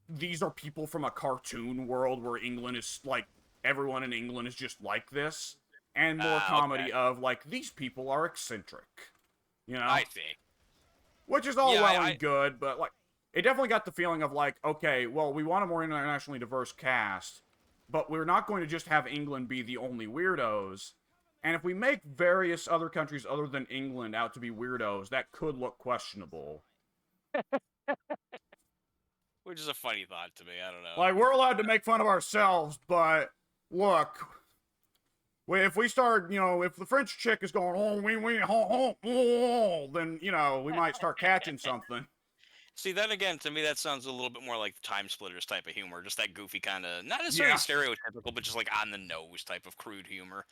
these are people from a cartoon world where England is, like, everyone in England is just like this. And more comedy Okay. of, like, these people are eccentric. I see. Which is all Yeah, well and good, but, like, it definitely got the feeling of, like, okay, well, we want a more internationally diverse cast, but we're not going to just have England be the only weirdos. And if we make various other countries other than England out to be weirdos, that could look questionable. Which is a funny thought to me. I don't know. Like, we're allowed to make fun of ourselves, but look, if we start, if the French chick is going, oh, then, we might start catching something. See, then again, to me, that sounds a little bit more like Time Splitters type of humor, just that goofy kind of, not necessarily stereotypical, but just like on the nose type of crude humor.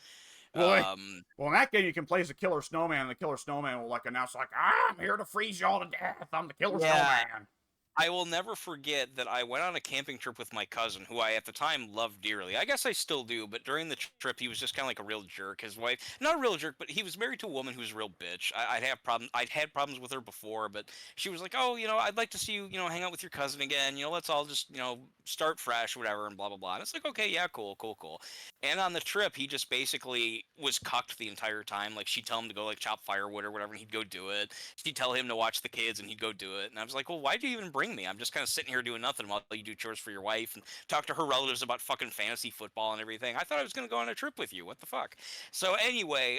Well, in that game, you can play as a killer snowman, and the killer snowman will, like, announce, like, I'm here to freeze y'all to death. I'm the killer snowman. I will never forget that I went on a camping trip with my cousin, who I at the time loved dearly. I guess I still do, but during the trip, he was just kind of like a real jerk. His wife, not a real jerk, but he was married to a woman who was a real bitch. I'd had problems with her before, but she was like, "Oh, I'd like to see you, hang out with your cousin again. Let's all just, start fresh, whatever, and blah blah blah." And it's like, okay, yeah, cool, cool, cool. And on the trip, he just basically was cucked the entire time. Like she'd tell him to go like chop firewood or whatever, and he'd go do it. She'd tell him to watch the kids, and he'd go do it. And I was like, well, why do you even bring me? I'm just kind of sitting here doing nothing while you do chores for your wife and talk to her relatives about fucking fantasy football and everything. I thought I was going to go on a trip with you. What the fuck? So anyway,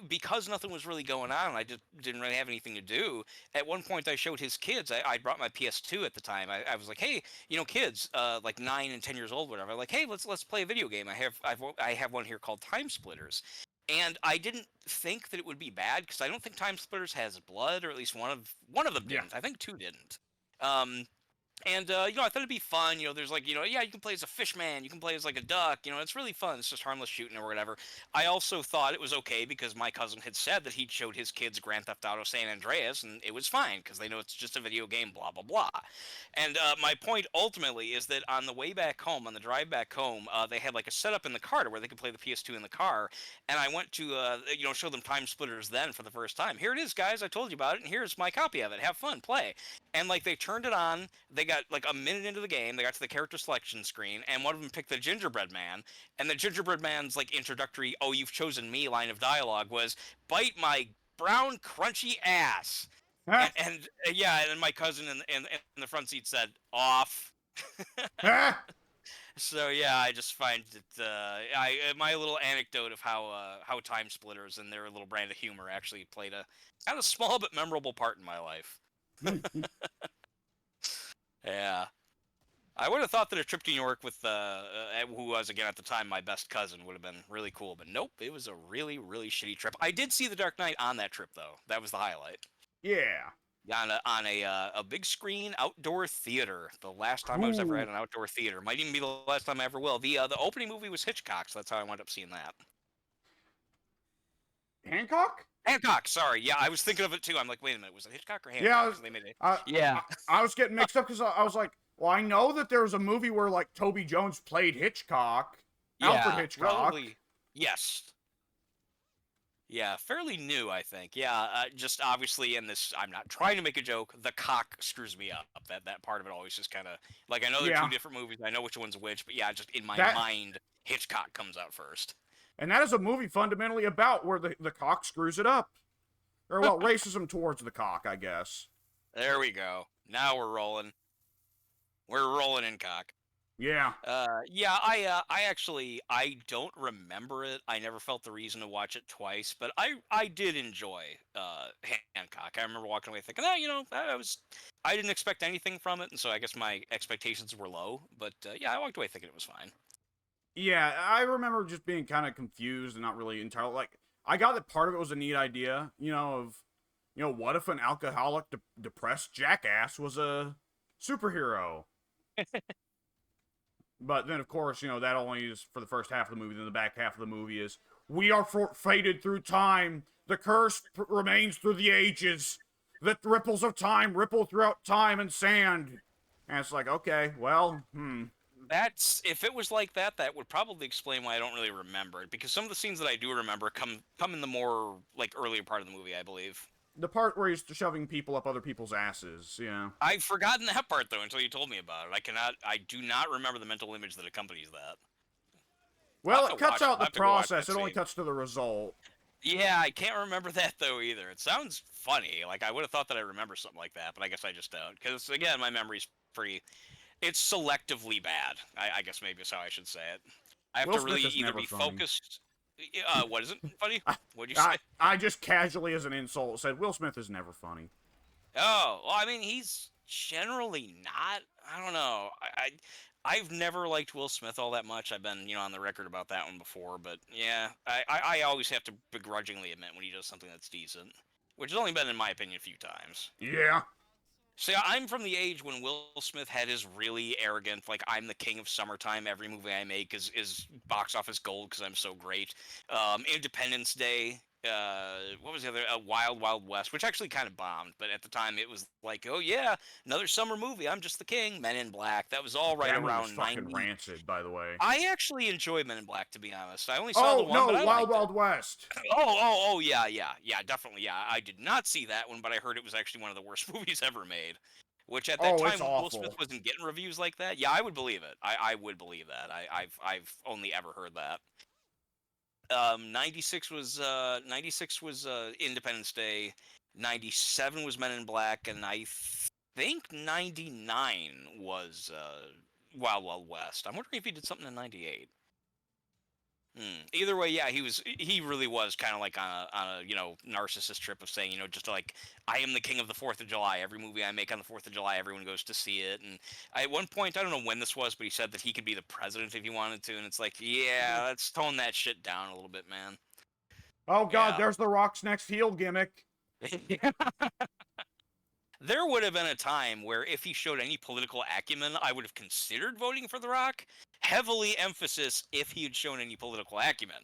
because nothing was really going on, I just didn't really have anything to do. At one point, I showed his kids. I brought my PS2 at the time. I was like, hey, kids, like 9 and 10 years old, whatever. I'm like, hey, let's play a video game. I have one here called Time Splitters. And I didn't think that it would be bad because I don't think Time Splitters has blood, or at least one of them didn't. I think two didn't. And I thought it'd be fun. There's like, yeah, you can play as a fish man, you can play as like a duck. It's really fun. It's just harmless shooting or whatever. I also thought it was okay because my cousin had said that he'd showed his kids Grand Theft Auto San Andreas, and it was fine because they know it's just a video game. Blah blah blah. And my point ultimately is that on the way back home, on the drive back home, they had like a setup in the car to where they could play the PS2 in the car. And I went to show them Time Splitters then for the first time. Here it is, guys. I told you about it, and here's my copy of it. Have fun, play. And like they turned it on. They got like a minute into the game. They got to the character selection screen, and one of them picked the gingerbread man. And the gingerbread man's like introductory, "Oh, you've chosen me" line of dialogue was, "Bite my brown crunchy ass." And yeah, and my cousin in the front seat said, "Off." So yeah, I just find that my little anecdote of how Time Splitters and their little brand of humor actually played a kind of small but memorable part in my life. Yeah. I would have thought that a trip to New York with who was again at the time my best cousin would have been really cool, but nope, it was a really really shitty trip. I did see The Dark Knight on that trip though. That was the highlight. Yeah. On a big screen outdoor theater. The last time I was ever at an outdoor theater. Might even be the last time I ever will. The opening movie was Hitchcock, so that's how I wound up seeing that. Hancock? Hancock. Sorry, yeah, I was thinking of it too. I'm like, wait a minute, was it Hitchcock or Hancock? Yeah, 'Cause they made it. I, Yeah, I was getting mixed up because I was like, well, I know that there was a movie where like Toby Jones played Hitchcock, Alfred yeah, Hitchcock. relatively. Yes. Yeah, fairly new, I think. Yeah, just obviously in this, I'm not trying to make a joke. The cock screws me up. That part of it always just kind of like I know they're two Yeah, different movies. I know which one's which, but yeah, just in my that mind, Hitchcock comes out first. and that is a movie fundamentally about where the cock screws it up, or well, racism towards the cock, I guess. There we go. Now we're rolling. We're rolling in cock. Yeah, Yeah, I actually I don't remember it. I never felt the reason to watch it twice, but I did enjoy Hancock. I remember walking away thinking, I didn't expect anything from it, and so I guess my expectations were low. But yeah, I walked away thinking it was fine. yeah. I remember just being kind of confused and not really entirely like. I got that part of it was a neat idea, what if an alcoholic, depressed jackass was a superhero? But then, of course, that only is for the first half of the movie. Then the back half of the movie is we are fated through time. The curse remains through the ages. The ripples of time ripple throughout time and sand. And it's like, okay, well, That's if it was like that, that would probably explain why I don't really remember it. Because some of the scenes that I do remember come in the more like earlier part of the movie, I believe. The part where he's shoving people up other people's asses, yeah. I've forgotten that part though until you told me about it. I do not remember the mental image that accompanies that. Well, it cuts out I'll the have to go watch process. that It only scene. cuts to the result. Yeah, I can't remember that though either. It sounds funny. Like I would have thought that I remember something like that, but I guess I just don't. Because again, my memory's pretty. It's selectively bad. I guess maybe is how I should say it. I have Will to Smith really is either never be funny. focused. What is it funny? I, What'd you I, say? I just casually, as an insult, said Will Smith is never funny. Oh, well, I mean, he's generally not. I don't know. I've never liked Will Smith all that much. I've been, on the record about that one before. But yeah, I always have to begrudgingly admit when he does something that's decent, which has only been, in my opinion, a few times. Yeah. See, I'm from the age when Will Smith had his really arrogant, like I'm the king of summertime. Every movie I make is box office gold because I'm so great. Independence Day. What was the other? Wild Wild West, which actually kind of bombed, but at the time it was like, oh yeah, another summer movie. I'm just the king. Men in Black. That was all right That movie was around fucking 90. rancid, by the way. I actually enjoy Men in Black, to be honest. I only saw the Oh, one, no, but I Wild liked it. Wild West. Oh, yeah, definitely, yeah. I did not see that one, but I heard it was actually one of the worst movies ever made. Which at that Oh, time, it's Will awful. Smith wasn't getting reviews like that. Yeah, I would believe it. I would believe that. I've only ever heard that. 96 was Independence Day. 97 was Men in Black, and I think 99 was Wild Wild West. I'm wondering if he did something in 98. Either way, yeah, he really was kind of like on a narcissist trip of saying, just like I am the king of the 4th of July. Every movie I make on the 4th of July, everyone goes to see it. And at one point, I don't know when this was, but he said that he could be the president if he wanted to. And it's like, yeah, let's tone that shit down a little bit, man. Oh, God, Yeah. there's The Rock's next heel gimmick. There would have been a time where if he showed any political acumen, I would have considered voting for The Rock. Heavily emphasis if he had shown any political acumen.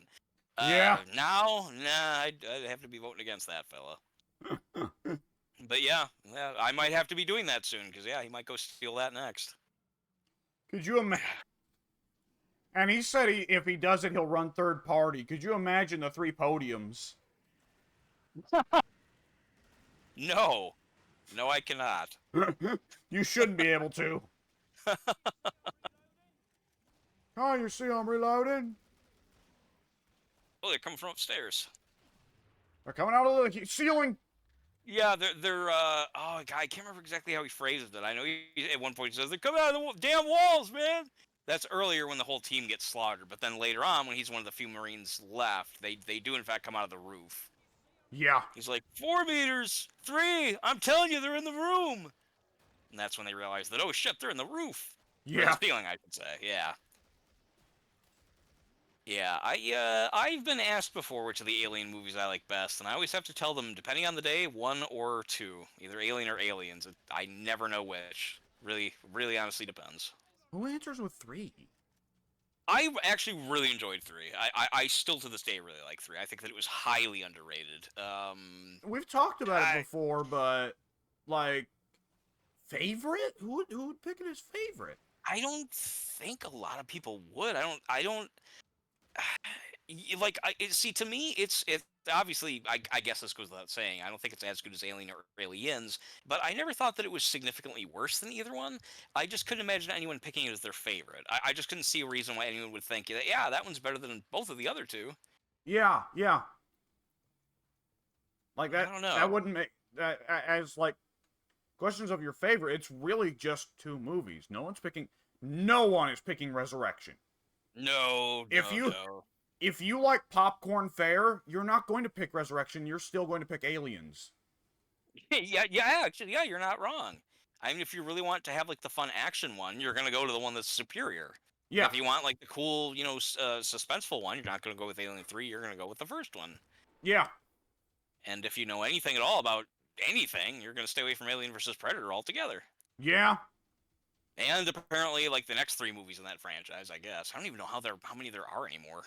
Yeah. Now, nah, I'd have to be voting against that fella. But yeah, I might have to be doing that soon, because yeah, he might go steal that next. Could you imagine? And he said if he does it, he'll run third party. Could you imagine the 3 podiums? No. No, I cannot. You shouldn't be able to. Oh, you see I'm reloading? Oh, they're coming from upstairs. They're coming out of the ceiling. Yeah, they're oh God, I can't remember exactly how he phrases it. I know he at one point says they're coming out of the damn walls, man. That's earlier when the whole team gets slaughtered, but then later on when he's one of the few Marines left, they do in fact come out of the roof. Yeah. He's like, 4 meters, 3. I'm telling you, they're in the room. And that's when they realize that, oh shit, they're in the roof. Yeah. Or the ceiling, I should say. Yeah. Yeah, I've been asked before which of the Alien movies I like best, and I always have to tell them, depending on the day, 1 or 2, either Alien or Aliens. I never know which. Really, really, honestly depends. Who answers with 3? I actually really enjoyed 3. I still to this day really like 3. I think that it was highly underrated. We've talked about it I before, but like favorite? Who would pick it as favorite? I don't think a lot of people would. I don't. See, to me, it's obviously. I guess this goes without saying. I don't think it's as good as Alien or Aliens, but I never thought that it was significantly worse than either one. I just couldn't imagine anyone picking it as their favorite. I just couldn't see a reason why anyone would think, yeah, that one's better than both of the other two. Yeah, yeah. Like I that. don't That know. wouldn't make that as like questions of your favorite. It's really just two movies. No one's picking. No one is picking Resurrection. No, If no, you no. if you like popcorn fare, you're not going to pick Resurrection. You're still going to pick Aliens. Yeah, yeah, actually, yeah, you're not wrong. I mean, if you really want to have like the fun action one, you're gonna go to the one that's superior. Yeah, If you want like the cool, suspenseful one, you're not gonna go with Alien 3. You're gonna go with the first one. yeah, And if you know anything at all about anything, you're gonna stay away from Alien versus Predator altogether. yeah. And apparently, like the next 3 movies in that franchise, I guess. I don't even know how many there are anymore.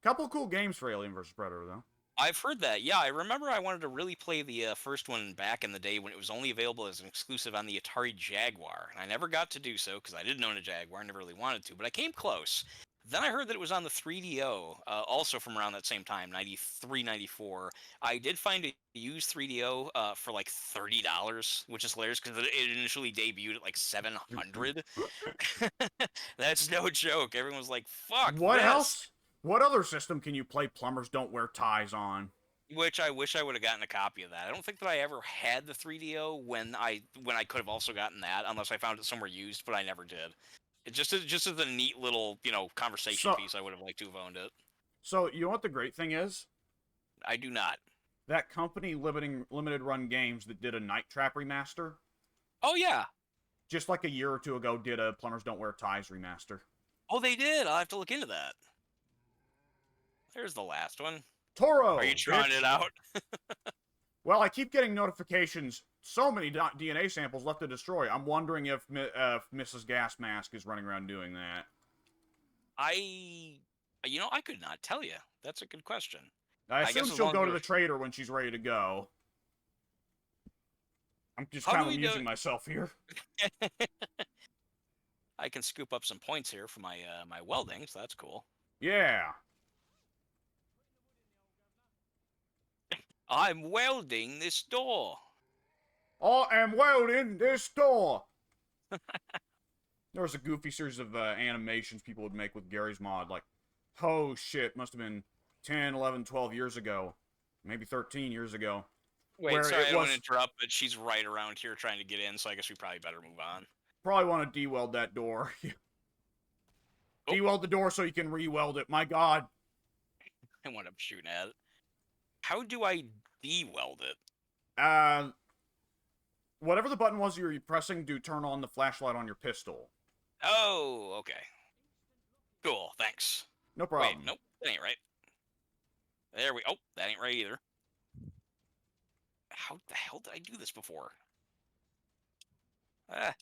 Couple cool games for Alien vs Predator though. I've heard that. Yeah, I remember I wanted to really play the first one back in the day when it was only available as an exclusive on the Atari Jaguar. And I never got to do so because I didn't own a Jaguar. I never really wanted to, but I came close. Then I heard that it was on the 3DO, also from around that same time, 93, 94. I did find a used 3DO for like $30, which is hilarious because it initially debuted at like 700. That's no joke. Everyone was like, fuck What this. else? What other system can you play Plumbers Don't Wear Ties on? Which I wish I would have gotten a copy of that. I don't think that I ever had the 3DO when I could have also gotten that, unless I found it somewhere used, but I never did. It just as a neat little conversation So, piece. I would have liked to have owned it. so you know what the great thing is? I do not. That company limited run games that did a Night Trap remaster, Oh yeah. just like a year or two ago, did a Plumbers Don't Wear Ties remaster. Oh, they did. I'll have to look into that. There's the last one. Are you Toro, trying it bitch. out? Well, I keep getting notifications. So many DNA samples left to destroy. I'm wondering if Mrs. Gas Mask is running around doing that. I could not tell you. That's a good question. I I assume guess as she'll long as go to the trader when she's ready to go. I'm just how do kind of we do? amusing myself here. I can scoop up some points here for my welding, so that's cool. Yeah. I'm welding this door. I am welding this door. There was a goofy series of animations people would make with Gary's Mod. Like, oh shit, must have been 10, 11, 12 years ago. Maybe 13 years ago. Wait, Where sorry, it I don't want to was interrupt, but she's right around here trying to get in, so I guess we probably better move on. probably want to de-weld that door. Oh. De-weld the door so you can re-weld it. My god. And what I'm shooting at. How do I de-weld it? Whatever the button was you were pressing to turn on the flashlight on your pistol. Oh, okay. Cool, thanks. No Wait, problem. nope, that ain't right. There we. Oh, that ain't right either. How the hell did I do this before? Ah,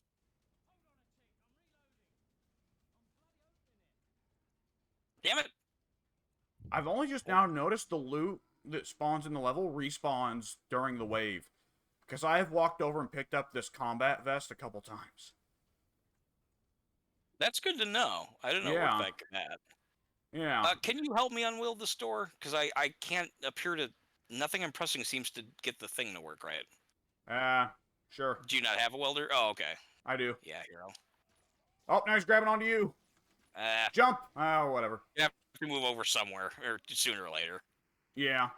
damn it! I've only just now noticed the loot that spawns in the level respawns during the wave. Because I have walked over and picked up this combat vest a couple times. That's good to know. I didn't know it Yeah. worked like that. Yeah. Can you help me unwield the store? Because I can't appear to. Nothing I'm pressing seems to get the thing to work right. Sure. Do you not have a welder? Oh, okay. I do. Yeah, hero. Oh, now he's grabbing onto you. Jump! Oh, whatever. You have to move over somewhere, or sooner or later. Yeah.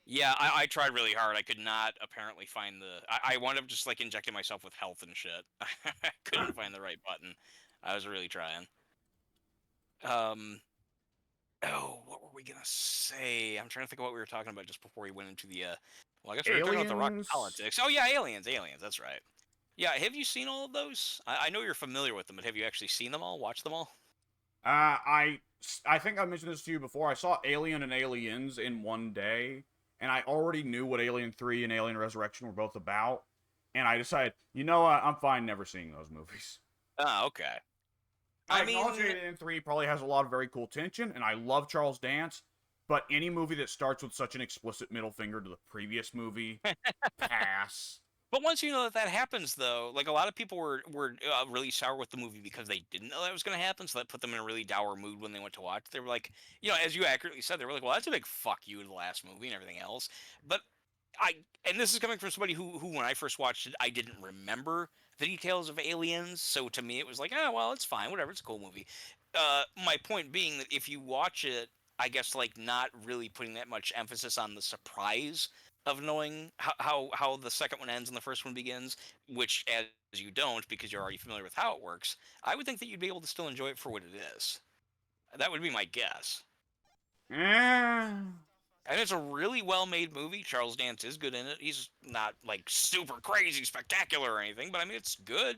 Yeah, I tried really hard. I could not apparently find the. I wound up just like injecting myself with health and shit. I couldn't find the right button. I was really trying. Oh, what were we gonna say? I'm trying to think of what we were talking about just before we went into the. Well, I guess we were talking about the rock Aliens. politics. Oh yeah, aliens. That's right. Yeah, have you seen all of those? I know you're familiar with them, but have you actually seen them all? Watched them all? I think I mentioned this to you before. I saw Alien and Aliens in one day, and I already knew what Alien 3 and Alien Resurrection were both about. And I decided, you know what? I'm fine never seeing those movies. Oh, okay. I I mean, acknowledge Alien 3 probably has a lot of very cool tension, and I love Charles Dance, but any movie that starts with such an explicit middle finger to the previous movie, pass. but once you know that that happens, though, like a lot of people were really sour with the movie because they didn't know that was going to happen, so that put them in a really dour mood when they went to watch. They were like, as you accurately said, they were like, "Well, that's a big fuck you to the last movie and everything else." But and this is coming from somebody who when I first watched it, I didn't remember the details of Aliens, so to me it was like, oh well, it's fine, whatever, it's a cool movie. My point being that if you watch it, I guess like not really putting that much emphasis on the surprise of knowing how the second one ends and the first one begins, which as you don't because you're already familiar with how it works, I would think that you'd be able to still enjoy it for what it is. That would be my guess. Eh. And it's a really well-made movie. Charles Dance is good in it. He's not like super crazy spectacular or anything, but I mean it's good.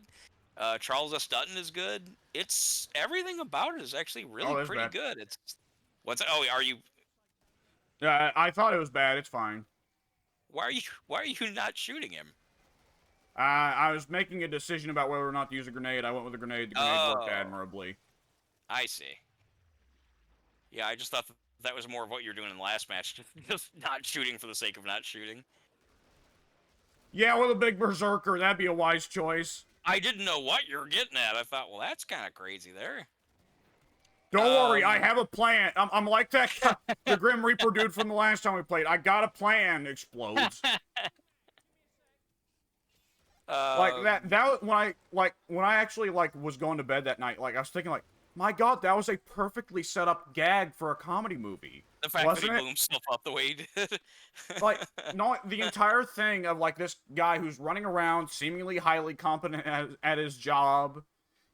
Charles S. Dutton is good. It's everything about it is actually really that's pretty bad. good. It's oh, are you Yeah, I thought it was bad. It's fine. why are you not shooting him? I was making a decision about whether or not to use a grenade. I went with a grenade. The grenade worked Oh. admirably. I see. Yeah, I just thought that was more of what you were doing in the last match, just not shooting for the sake of not shooting. Yeah, with a big berserker, that'd be a wise choice. I didn't know what you were getting at. I thought, well, that's kind of crazy there. Don't worry, I have a plan. I'm like that the Grim Reaper dude from the last time we played. I got a plan. Explodes. Like that when I actually was going to bed that night, I was thinking my God, that was a perfectly set up gag for a comedy movie. The fact wasn't that he it? blew himself up the way he did. No, the entire thing of this guy who's running around seemingly highly competent at his job.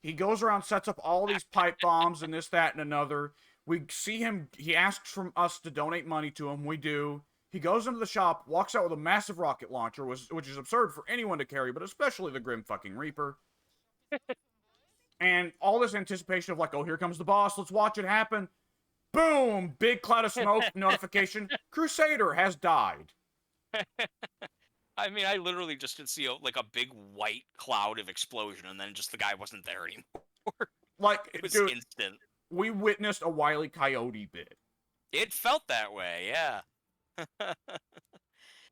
He goes around, sets up all these pipe bombs and this, that, and another. We see him, he asks from us to donate money to him. We do. He goes into the shop, walks out with a massive rocket launcher, which is absurd for anyone to carry, but especially the Grim fucking Reaper. And all this anticipation of oh, here comes the boss, let's watch it happen. Boom! Big cloud of smoke notification. Crusader has died. I mean, I literally just could see a big white cloud of explosion, and then just the guy wasn't there anymore. It was dude, instant. We witnessed a Wile E. Coyote bit. It felt that way, yeah. And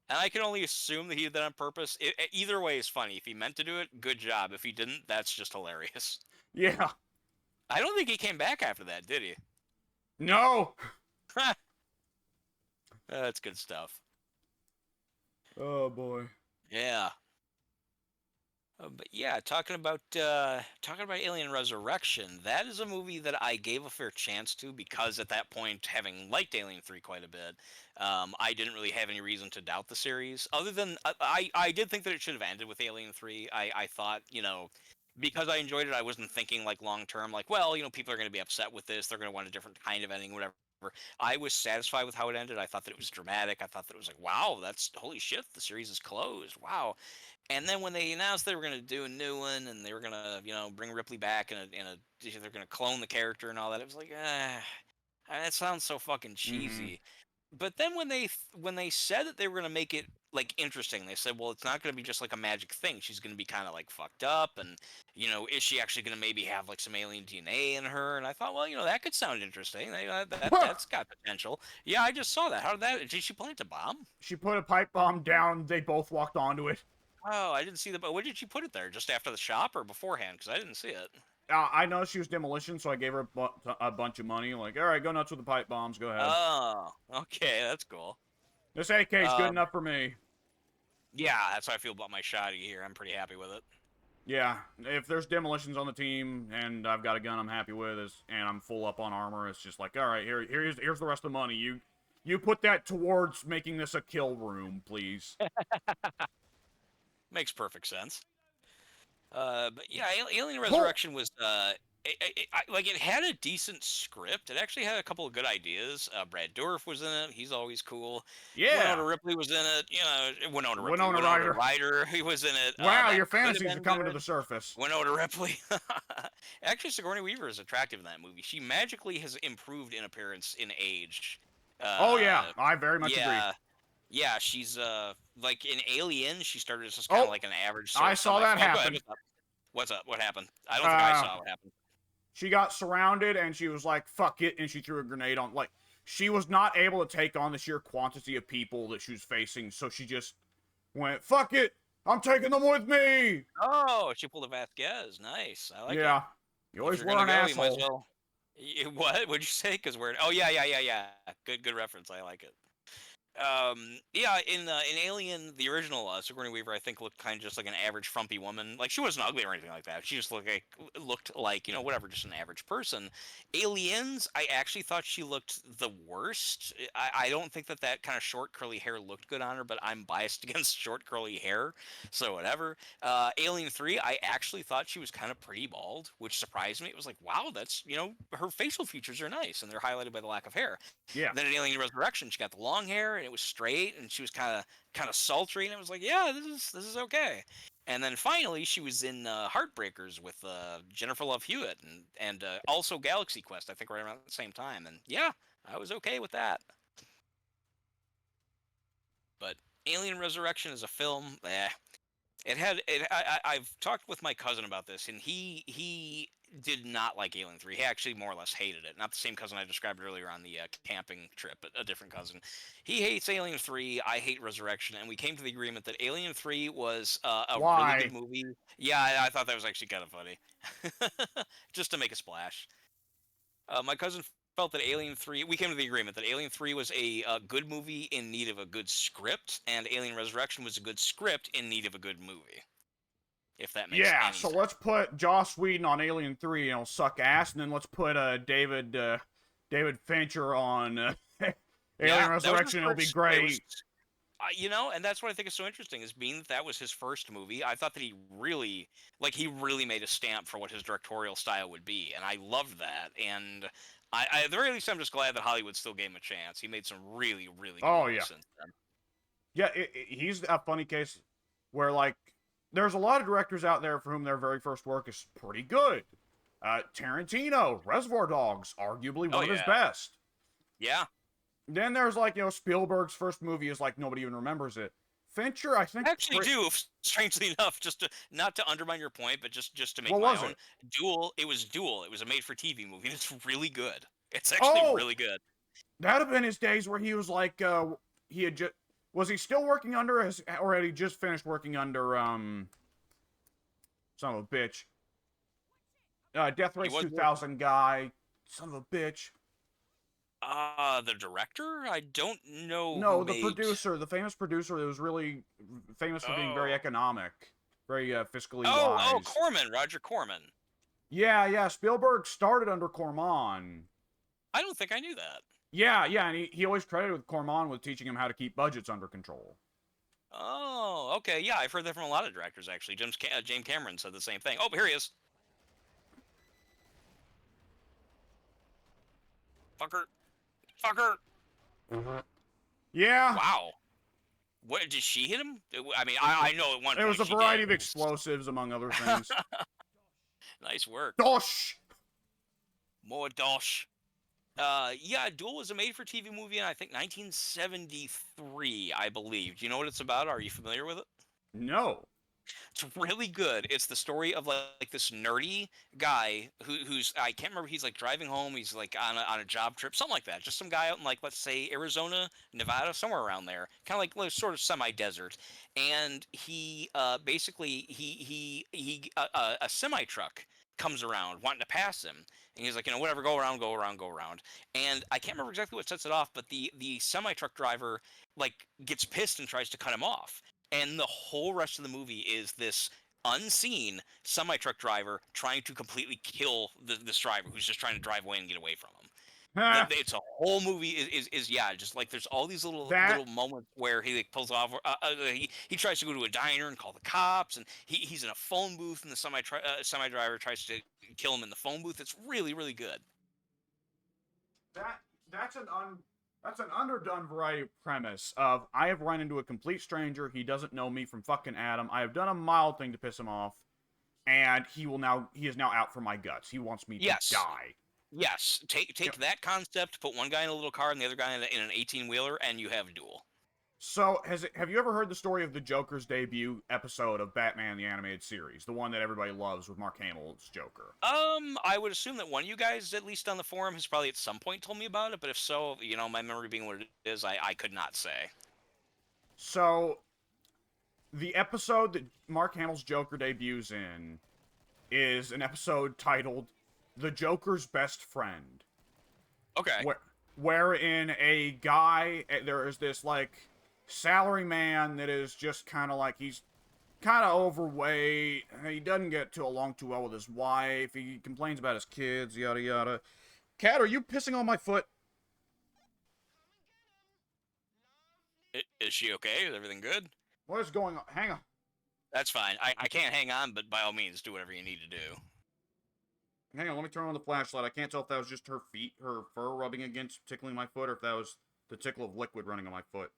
I can only assume that he did that on purpose. Either way is funny. If he meant to do it, good job. If he didn't, that's just hilarious. Yeah. I don't think he came back after that, did he? No! That's good stuff. Oh, boy. Yeah. But yeah, talking about Alien Resurrection, that is a movie that I gave a fair chance to because at that point, having liked Alien 3 quite a bit, I didn't really have any reason to doubt the series. Other than I did think that it should have ended with Alien 3. I thought, because I enjoyed it, I wasn't thinking long term, well, people are going to be upset with this. They're going to want a different kind of ending, whatever. I was satisfied with how it ended. I thought that it was dramatic. I thought that it was wow, that's holy shit, the series is closed. Wow. And then when they announced they were going to do a new one and they were going to, bring Ripley back and they're going to clone the character and all that, it was that sounds so fucking cheesy. Mm-hmm. But then when they said that they were going to make it interesting, they said, well, it's not going to be just a magic thing. She's going to be kind of fucked up, and is she actually going to maybe have some alien DNA in her? And I thought, well, that could sound interesting. That's got potential. Yeah, I just saw that. How did she plant a bomb? She put a pipe bomb down. They both walked onto it. Oh, I didn't see the. But when did she put it there? Just after the shop or beforehand? Because I didn't see it. I know she was demolition, so I gave her a bunch of money. All right, go nuts with the pipe bombs. Go ahead. Oh, okay, that's cool. This AK is good enough for me. Yeah, that's how I feel about my shoddy here. I'm pretty happy with it. Yeah, if there's demolitions on the team and I've got a gun I'm happy with, and I'm full up on armor, it's just all right, here's the rest of the money. You put that towards making this a kill room, please. Makes perfect sense. But yeah, Alien Resurrection was it had a decent script. It actually had a couple of good ideas. Brad Dourif was in it. He's always cool. Yeah. Winona Ripley was in it. Winona Ryder. He was in it. Wow, your fantasies are coming to the surface. Winona Ripley. Actually, Sigourney Weaver is attractive in that movie. She magically has improved in appearance in age. Oh yeah, I very much agree. Yeah, she's in Alien, she started as just kind of an average. I saw that happen. What's up? What happened? I don't think I saw what happened. she got surrounded and she was like, fuck it, and she threw a grenade on, like, she was not able to take on the sheer quantity of people that she was facing, so she just went, fuck it, I'm taking them with me! Oh, she pulled a Vasquez. Nice. I like it. Yeah. You If always you're were gonna an go, you might as asshole. well. What? What'd you say? Because we're. Oh yeah. Good reference. I like it. Yeah, in Alien, the original Sigourney Weaver, I think looked kind of just like an average frumpy woman. Like she wasn't ugly or anything like that. She just looked like whatever, just an average person. Aliens, I actually thought she looked the worst. I don't think that kind of short curly hair looked good on her, but I'm biased against short curly hair, so whatever. Alien 3, I actually thought she was kind of pretty bald, which surprised me. It was like, wow, that's her facial features are nice and they're highlighted by the lack of hair. Yeah. Then in Alien Resurrection, she got the long hair and it was straight, and she was kind of sultry, and it was like, yeah, this is okay. And then finally, she was in Heartbreakers with Jennifer Love Hewitt, and also Galaxy Quest, I think, right around the same time. And yeah, I was okay with that. But Alien Resurrection is a film. It had it. I've talked with my cousin about this, and he did not like Alien 3. He actually more or less hated it. Not the same cousin I described earlier on the camping trip, but a different cousin. He hates Alien 3. I hate Resurrection, and we came to the agreement that Alien 3 was a really Why? good movie. Yeah, I thought that was actually kind of funny, just to make a splash. My cousin felt that Alien 3, we came to the agreement that Alien 3 was a good movie in need of a good script, and Alien Resurrection was a good script in need of a good movie. If that makes Yeah, any so sense. let's put Joss Whedon on Alien 3 and it'll suck ass, and then let's put David Fincher on Alien Resurrection, it'll be great. And that's what I think is so interesting is being that was his first movie. I thought that he really made a stamp for what his directorial style would be, and I loved that. And I at the very least, I'm just glad that Hollywood still gave him a chance. He made some really, really good movies since then. Yeah, he's a funny case where, like, there's a lot of directors out there for whom their very first work is pretty good. Tarantino, Reservoir Dogs, arguably one of his best. Yeah. Then there's, like, Spielberg's first movie is like nobody even remembers it. Fincher, I think. I actually do, strangely enough, just to not to undermine your point, but just to make What my was own. it? Duel. It was Duel. It was a made-for-TV movie, and it's really good. It's actually really good. That'd have been his days where he was like, he had just. Was he still working under his, or had he just finished working under, son of a bitch. Death Race 2000 guy. Son of a bitch. The director? I don't know. No, the producer, the famous producer that was really famous for being very economic, very fiscally wise. Oh, Corman, Roger Corman. Yeah, Spielberg started under Corman. I don't think I knew that. Yeah, and he always credited with Corman with teaching him how to keep budgets under control. Oh, okay, yeah, I've heard that from a lot of directors, actually. James Cameron said the same thing. Oh, here he is. Fucker. Yeah. Wow. What, did she hit him? I mean, I know at one point it was a variety of explosives, among other things. Nice work. Dosh! More dosh. Yeah, Duel was a made-for-TV movie in, I think, 1973, I believe. Do you know what it's about? Are you familiar with it? No. It's really good. It's the story of like this nerdy guy who's I can't remember. He's like driving home. He's like on a job trip, something like that. Just some guy out in like let's say Arizona, Nevada, somewhere around there, kind of like sort of semi-desert. And he basically a semi truck comes around wanting to pass him, and he's like, whatever, go around. And I can't remember exactly what sets it off, but the semi truck driver like gets pissed and tries to cut him off. And the whole rest of the movie is this unseen semi-truck driver trying to completely kill this driver who's just trying to drive away and get away from him. It's a whole movie is just like there's all these little moments where he like pulls off. He tries to go to a diner and call the cops, and he's in a phone booth, and the semi driver tries to kill him in the phone booth. It's really, really good. That's an underdone variety premise of I have run into a complete stranger. He doesn't know me from fucking Adam. I have done a mild thing to piss him off, and he is now out for my guts. He wants me to die. Yes. Take that concept, put one guy in a little car and the other guy in an 18-wheeler, and you have Duel. So, have you ever heard the story of the Joker's debut episode of Batman the Animated Series, the one that everybody loves with Mark Hamill's Joker? I would assume that one of you guys, at least on the forum, has probably at some point told me about it. But if so, my memory being what it is, I could not say. So, the episode that Mark Hamill's Joker debuts in is an episode titled "The Joker's Best Friend." Okay. Wherein a guy, there is this like salary man that is just kind of like, he's kind of overweight. He doesn't get along too well with his wife. He complains about his kids, yada yada. Cat, are you pissing on my foot? Is she okay? Is everything good? What is going on? Hang on. That's fine. I can't hang on, but by all means, do whatever you need to do. Hang on, let me turn on the flashlight. I can't tell if that was just her feet, her fur rubbing against tickling my foot, or if that was the tickle of liquid running on my foot.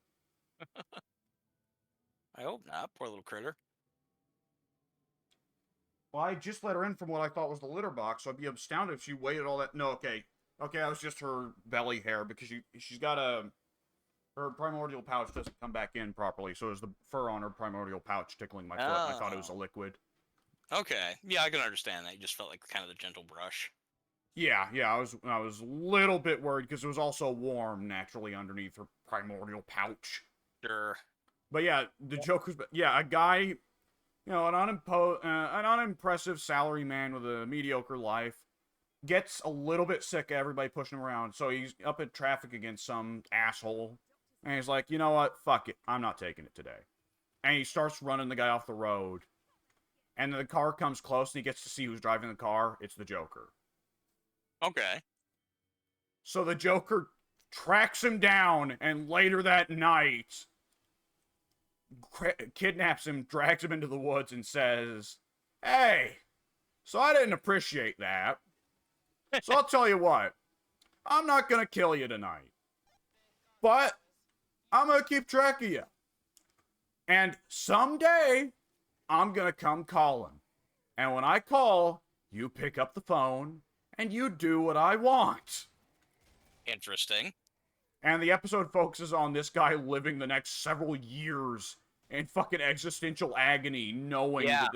I hope not. Poor little critter. Well, I just let her in from what I thought was the litter box, so I'd be astounded if she waited all that. No, okay. Okay, that was just her belly hair, because she's got her primordial pouch doesn't come back in properly, so it was the fur on her primordial pouch tickling my foot, and I thought it was a liquid. Okay. Yeah, I can understand that. You just felt like kind of the gentle brush. Yeah, I was a little bit worried, because it was also warm, naturally, underneath her primordial pouch. Sure. But yeah, the Joker's... Yeah, a guy... an unimpressive salary man with a mediocre life gets a little bit sick of everybody pushing him around, so he's up in traffic against some asshole, and he's like, you know what, fuck it, I'm not taking it today. And he starts running the guy off the road, and the car comes close, and he gets to see who's driving the car. It's the Joker. Okay. So the Joker tracks him down, and later that night... kidnaps him, drags him into the woods, and says, hey, so I didn't appreciate that. So I'll tell you what, I'm not gonna kill you tonight, but I'm gonna keep track of you. And someday, I'm gonna come calling. And when I call, you pick up the phone, and you do what I want. Interesting. And the episode focuses on this guy living the next several years in fucking existential agony, knowing that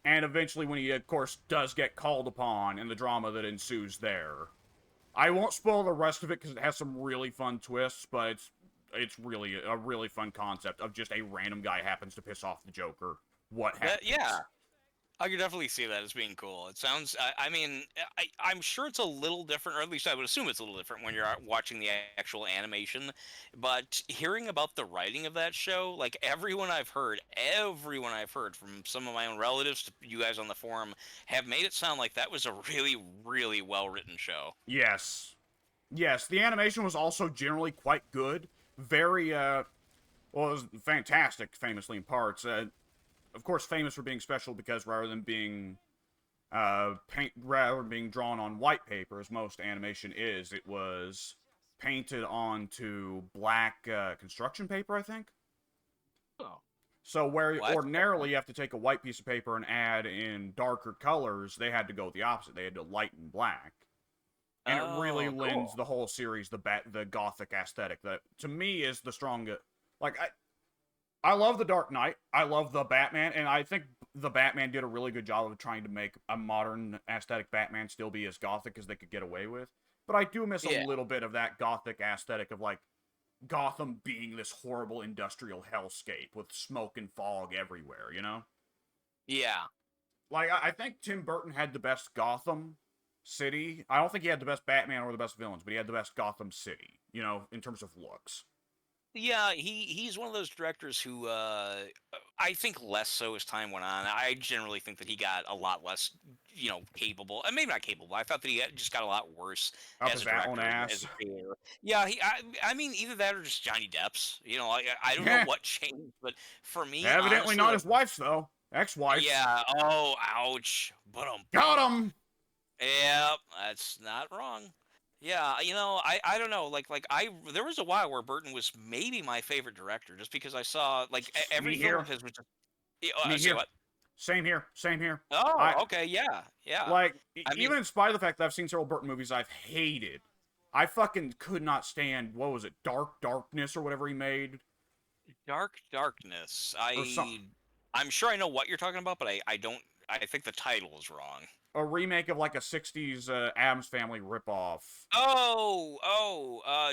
and eventually when he, of course, does get called upon, and the drama that ensues there. I won't spoil the rest of it, because it has some really fun twists, but it's really a really fun concept of just a random guy happens to piss off the Joker. What happens? Yeah. I could definitely see that as being cool. It sounds, I mean, I'm sure it's a little different, or at least I would assume it's a little different when you're watching the actual animation. But hearing about the writing of that show, like everyone I've heard from some of my own relatives to you guys on the forum, have made it sound like that was a really, really well-written show. Yes. Yes, the animation was also generally quite good. Very, well, it was fantastic, famously in parts. Of course, famous for being special because rather than being drawn on white paper, as most animation is, it was painted onto black construction paper, I think. Oh. So where ordinarily you have to take a white piece of paper and add in darker colors, they had to go the opposite. They had to lighten black. And it really lends the whole series the gothic aesthetic that, to me, is the strongest. Like, I love The Dark Knight. I love The Batman, and I think The Batman did a really good job of trying to make a modern aesthetic Batman still be as gothic as they could get away with. But I do miss a little bit of that gothic aesthetic of, like, Gotham being this horrible industrial hellscape with smoke and fog everywhere, you know? Yeah. Like, I think Tim Burton had the best Gotham City. I don't think he had the best Batman or the best villains, but he had the best Gotham City, you know, in terms of looks. Yeah, he's one of those directors who I think less so as time went on. I generally think that he got a lot less, capable. And maybe not capable. I thought that he just got a lot worse Up as his a director. own ass. Yeah, I mean, either that or just Johnny Depp's. I don't know what changed, but for me, evidently honestly, not his wife's though. Ex-wife. Yeah. Oh, ouch. But got him. Yeah, that's not wrong. Yeah, I don't know. There was a while where Burton was maybe my favorite director, just because I saw every film of his was just. Say what? Same here. Oh, okay, yeah. Like, even in spite of the fact that I've seen several Burton movies I've hated, I fucking could not stand, what was it, Darkness or whatever he made? Dark Darkness. or some I'm sure I know what you're talking about, but I don't. I think the title is wrong. a remake of like a '60s Addams Family ripoff.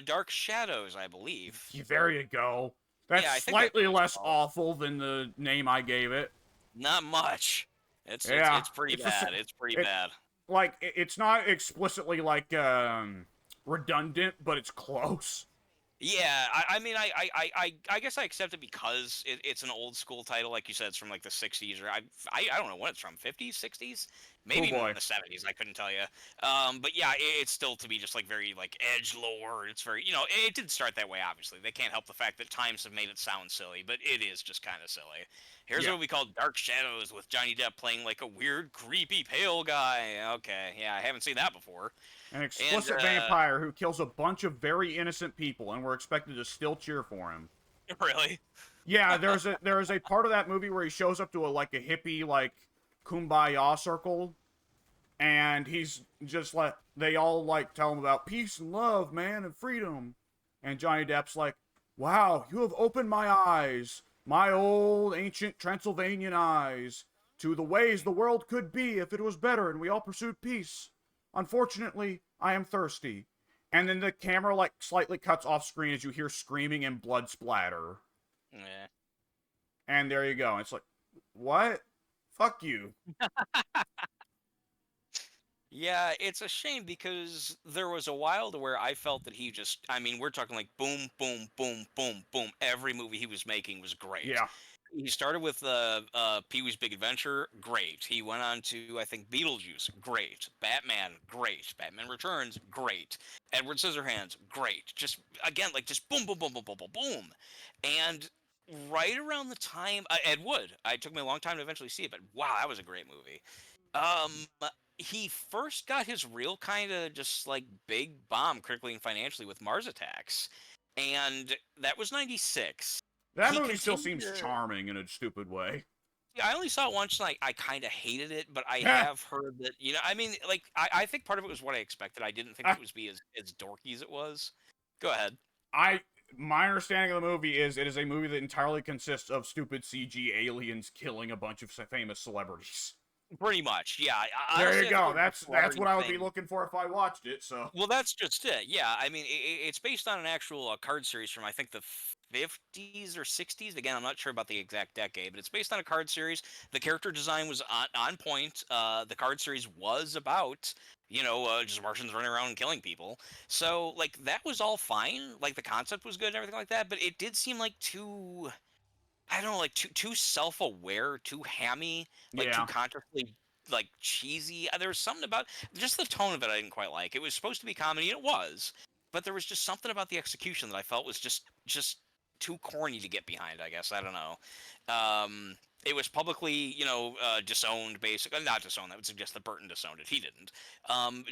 Dark Shadows, I believe. There you go. That's Yeah, I think that's slightly what it's less called. awful than the name I gave it. Not much. Yeah, It's pretty it's the bad. It's pretty it bad. like it's not explicitly like redundant, but it's close. Yeah, I mean, I guess I accept it because it's an old school title, like you said, it's from like the '60s, or I don't know what it's from, '50s, '60s, Oh maybe even boy. the '70s. I couldn't tell you. But yeah, it's still to be just like very like edge lore. It's very, it didn't start that way. Obviously, they can't help the fact that times have made it sound silly, but it is just kind of silly. Here's a Yeah. movie called Dark Shadows with Johnny Depp playing like a weird, creepy, pale guy. Okay, yeah, I haven't seen that before. An And explicit vampire who kills a bunch of very innocent people, and we're expected to still cheer for him. really. Yeah, there is a part of that movie where he shows up to a hippie kumbaya circle, and he's just like they all tell him about peace and love, man, and freedom, and Johnny Depp's like, "Wow, you have opened my eyes, my old ancient Transylvanian eyes, to the ways the world could be if it was better and we all pursued peace. Unfortunately, I am thirsty." And then the camera slightly cuts off screen as you hear screaming and blood splatter. Yeah. And there you go. It's like, what? Fuck you. Yeah, it's a shame because there was a while to where I felt that I mean, we're talking like boom, boom, boom, boom, boom. Every movie he was making was great. Yeah. He started with Pee-wee's Big Adventure, great. He went on to, I think, Beetlejuice, great. Batman, great. Batman Returns, great. Edward Scissorhands, great. Just, again, like just boom, boom, boom, boom, boom, boom, boom. And right around the time, Ed Wood, it took me a long time to eventually see it, but wow, that was a great movie. Um, he first got his real kind of just like big bomb critically and financially with Mars Attacks, and that was '96. That He movie still continued seems to. charming in a stupid way. Yeah, I only saw it once, and I kind of hated it, but I have heard that I mean, like I think part of it was what I expected. I didn't think it was be as dorky as it was. Go ahead. I my understanding of the movie is it is a movie that entirely consists of stupid CG aliens killing a bunch of famous celebrities. Pretty much, yeah. There Honestly, you I think go. it was the That's celebrity what I would be thing. looking for if I watched it. So Well, that's just it. Yeah, I mean, it's based on an actual card series from I think the '50s or '60s. Again, I'm not sure about the exact decade, but it's based on a card series. The character design was on point. The card series was about just Martians running around and killing people. So like that was all fine. Like the concept was good and everything like that, but it did seem like too. I don't know, like too self-aware, too hammy, like too yeah. consciously like cheesy. There was something about just the tone of it I didn't quite like. It was supposed to be comedy, and it was, but there was just something about the execution that I felt was just too corny to get behind. I guess I don't know. It was publicly, disowned. Basically, not disowned. That would suggest that Burton disowned it. He didn't.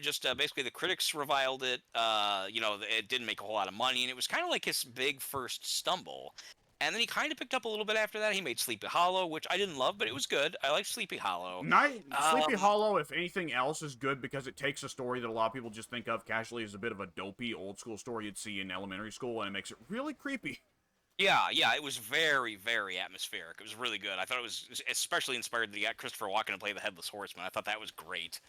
Just basically, the critics reviled it. It didn't make a whole lot of money, and it was kind of like his big first stumble. And then he kind of picked up a little bit after that. He made Sleepy Hollow, which I didn't love, but it was good. I like Sleepy Hollow. Sleepy Um, Hollow, if anything else, is good because it takes a story that a lot of people just think of casually as a bit of a dopey old school story you'd see in elementary school, and it makes it really creepy. yeah, it was very, very atmospheric. It was really good. I thought it was especially inspired that he got Christopher Walken to play the Headless Horseman. I thought that was great.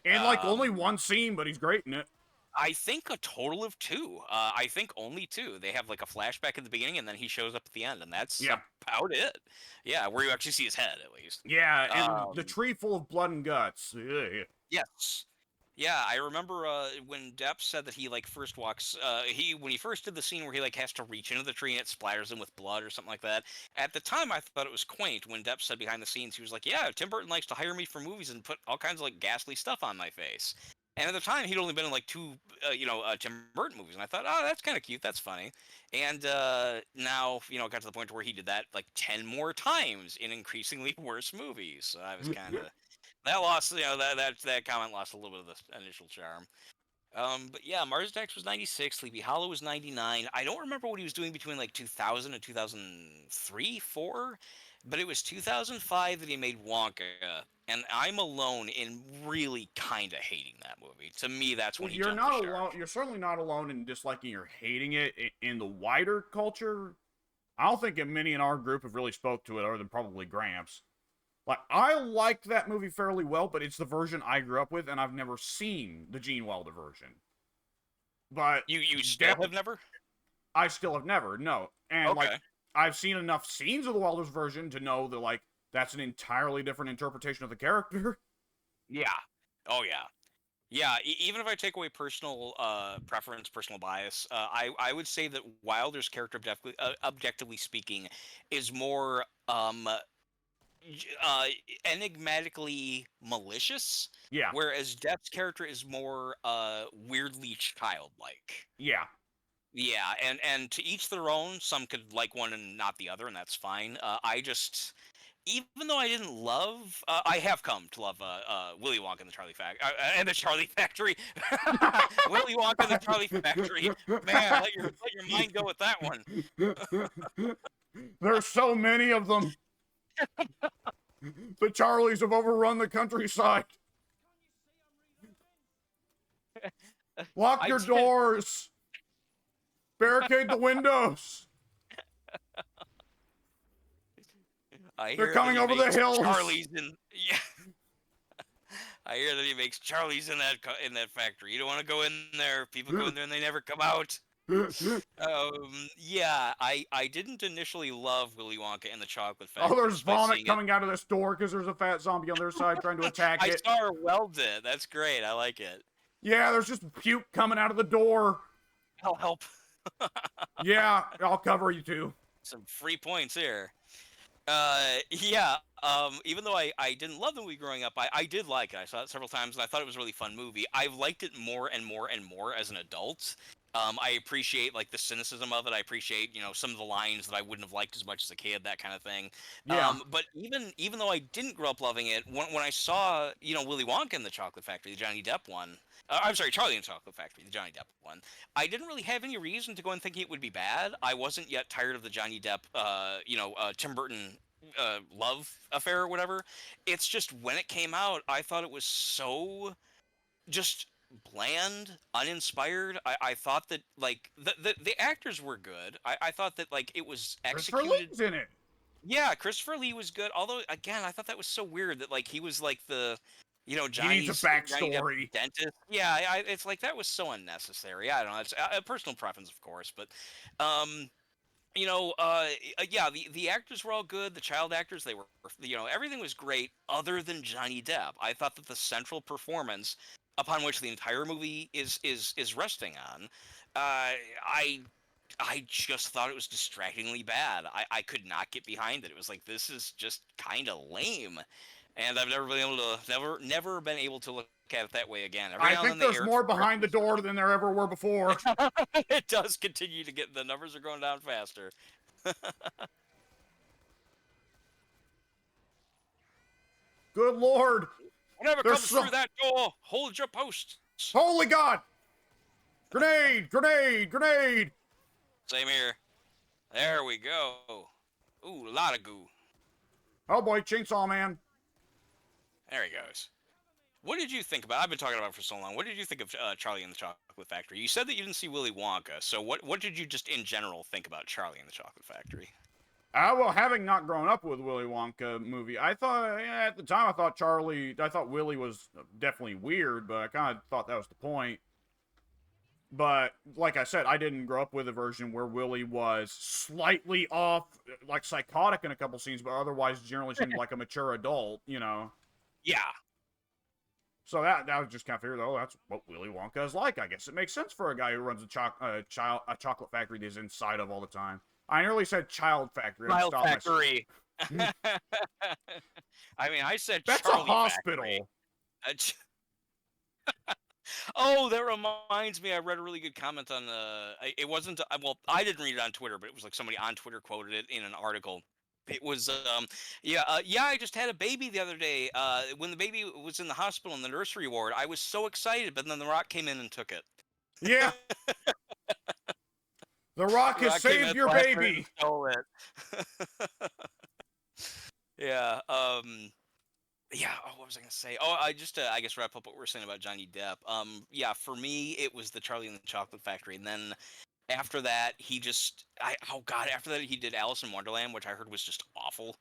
And only Um, one scene, but he's great in it. I think a total of two. I think only two. They have like a flashback at the beginning, and then he shows up at the end, and that's Yeah. about it. Yeah, where you actually see his head, at least. Yeah, and the Um, tree full of blood and guts. Ugh. Yes. Yeah, I remember when Depp said that he like first walks. When he first did the scene where he like has to reach into the tree and it splatters him with blood or something like that. At the time, I thought it was quaint when Depp said behind the scenes he was like, "Yeah, Tim Burton likes to hire me for movies and put all kinds of like ghastly stuff on my face." And at the time, he'd only been in like two, Tim Burton movies, and I thought, "Oh, that's kind of cute. That's funny." And now, it got to the point where he did that like 10 more times in increasingly worse movies. So I was kind of that lost, that comment lost a little bit of the initial charm. But yeah, Mars Attacks was '96, Sleepy Hollow was '99. I don't remember what he was doing between like 2000 and 2003, four, but it was 2005 that he made Wonka, and I'm alone in really kind of hating that movie. To me, that's when he You're jumped the not shark. alone. You're certainly not alone in disliking or hating it in the wider culture. I don't think many in our group have really spoke to it other than probably Gramps. Like, I liked that movie fairly well, but it's the version I grew up with, and I've never seen the Gene Wilder version. But You still have never? I still have never, no. And, like, Okay. I've seen enough scenes of the Wilder's version to know that, like, that's an entirely different interpretation of the character. Yeah. Oh yeah. Yeah, even if I take away personal preference, personal bias, I would say that Wilder's character, objectively speaking, is more enigmatically malicious, Yeah, whereas Depp's character is more weirdly childlike. yeah. Yeah, and to each their own. Some could like one and not the other, and that's fine. I just, even though I didn't love, I have come to love Willy Wonka and the Charlie and the Charlie Factory. Willy Wonka and the Charlie Factory. Man, let your mind go with that one. There's so many of them. The Charlies have overrun the countryside. Lock your doors. Barricade the windows. They're coming over the hills. Charlie's in, yeah. I hear that he makes Charlie's in that factory. You don't want to go in there. People go in there and they never come out. Yeah, I didn't initially love Willy Wonka and the Chocolate Factory. Oh, there's vomit coming out of this door because there's a fat zombie on their side trying to attack it. I saw her weld it. That's great. I like it. Yeah, there's just puke coming out of the door. I'll help. Yeah, I'll cover you too. Some free points here. Yeah, even though I didn't love the movie growing up, I did like it. I saw it several times, and I thought it was a really fun movie. I've liked it more and more and more as an adult. I appreciate, like, the cynicism of it. I appreciate, some of the lines that I wouldn't have liked as much as a kid, that kind of thing. Yeah. But even though I didn't grow up loving it, when I saw, Willy Wonka and the Chocolate Factory, the Johnny Depp one, I'm sorry, Charlie and the Chocolate Factory, the Johnny Depp one, I didn't really have any reason to go in thinking it would be bad. I wasn't yet tired of the Johnny Depp, Tim Burton love affair or whatever. It's just when it came out, I thought it was so just bland, uninspired. I thought that, like, the actors were good. I thought that, like, it was executed. Christopher Lee's in it. Yeah, Christopher Lee was good. Although, again, I thought that was so weird that, like, he was like the Johnny's, he needs a backstory. Dentist. Yeah, it's like that was so unnecessary. I don't know. It's a personal preference, of course, but yeah, the actors were all good. The child actors, they were, everything was great other than Johnny Depp. I thought that the central performance upon which the entire movie is resting on, I just thought it was distractingly bad. I could not get behind it. It was like, this is just kind of lame, and I've never been able to look at it that way again. I think there's more behind the door than there ever were before. It does continue to the numbers are going down faster. Good Lord. Whatever comes through that door, hold your posts. Holy God! Grenade! Grenade! Grenade! Same here. There we go. Ooh, a lot of goo. Oh boy, Chainsaw Man. There he goes. What did you think about? I've been talking about it for so long. What did you think of Charlie and the Chocolate Factory? You said that you didn't see Willy Wonka, so what did you just in general think about Charlie and the Chocolate Factory? Well, having not grown up with Willy Wonka movie, I thought, at the time, I thought Willy was definitely weird, but I kind of thought that was the point. But, like I said, I didn't grow up with a version where Willy was slightly off, like psychotic in a couple scenes, but otherwise generally seemed like a mature adult, Yeah. So that was just kind of figured, oh, that's what Willy Wonka is like. I guess it makes sense for a guy who runs a chocolate factory that he's inside of all the time. I nearly said child factory. Child factory. I mean, I said that's Charlie a hospital. Oh, that reminds me. I read a really good comment on it wasn't. Well, I didn't read it on Twitter, but it was like somebody on Twitter quoted it in an article. It was, I just had a baby the other day. When the baby was in the hospital in the nursery ward, I was so excited, but then The Rock came in and took it. Yeah. The Rock has saved your baby. Stole it. Yeah. Yeah. Oh, what was I gonna say? Oh, I just, I guess wrap up what we were saying about Johnny Depp. Yeah, for me, it was the Charlie and the Chocolate Factory, and then After that, he just oh god, after that he did Alice in Wonderland, which I heard was just awful.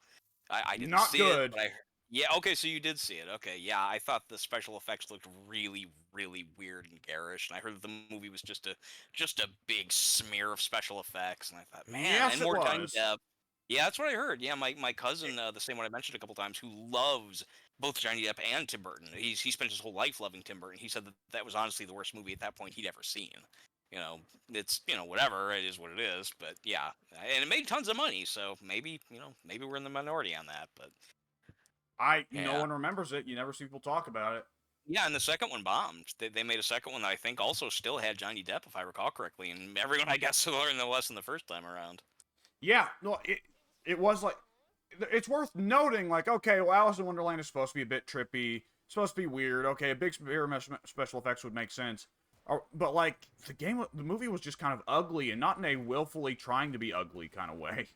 I didn't Not see it, good. but yeah, okay, so you did see it. Okay, yeah, I thought the special effects looked really, really weird and garish, and I heard that the movie was just a big smear of special effects, and I thought, man, Yes, and it more Johnny was. Depp. Yeah, that's what I heard. Yeah, my cousin, the same one I mentioned a couple times, who loves both Johnny Depp and Tim Burton. He spent his whole life loving Tim Burton. He said that that was honestly the worst movie at that point he'd ever seen. You know, it's whatever, it is what it is, but yeah, and it made tons of money, so maybe maybe we're in the minority on that, but No yeah. one remembers it. You never see people talk about it. Yeah, and the second one bombed. They made a second one that I think also still had Johnny Depp, if I recall correctly, and everyone I guess learned the lesson the first time around. Yeah, no, it was like it's worth noting. Like, okay, well, Alice in Wonderland is supposed to be a bit trippy, supposed to be weird. Okay, a big special effects would make sense. But like the movie was just kind of ugly, and not in a willfully trying to be ugly kind of way.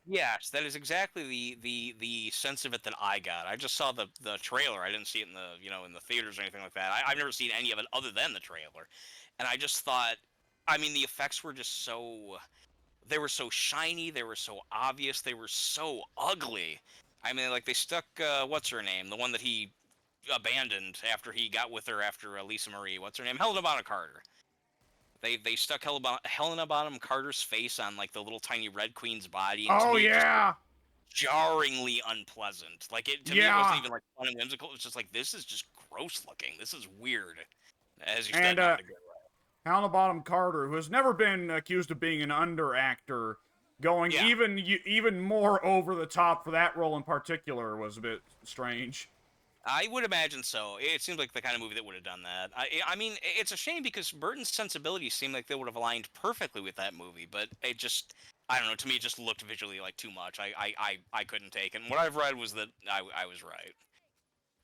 Yes, that is exactly the sense of it that I got. I just saw the trailer. I didn't see it in the in the theaters or anything like that. I've never seen any of it other than the trailer, and I just thought, I mean, the effects were just so they were so shiny, they were so obvious, they were so ugly. I mean, like they stuck what's her name, the one that he abandoned after he got with her after Lisa Marie. What's her name? Helena Bonham Carter. They stuck Helena Bonham Carter's face on like the little tiny Red Queen's body, and to Oh me it just looked yeah, jarringly unpleasant. Like it to me, it wasn't yeah, even like fun and whimsical. It was just like this is just gross looking. This is weird, as you said, and not in a good way. Helena Bonham Carter, who has never been accused of being an under actor, going Yeah, even more over the top for that role in particular was a bit strange. I would imagine so. It seems like the kind of movie that would have done that. I mean, it's a shame because Burton's sensibilities seem like they would have aligned perfectly with that movie, but it just, I don't know. To me, it just looked visually like too much. I couldn't take it. And what I've read was that I was right.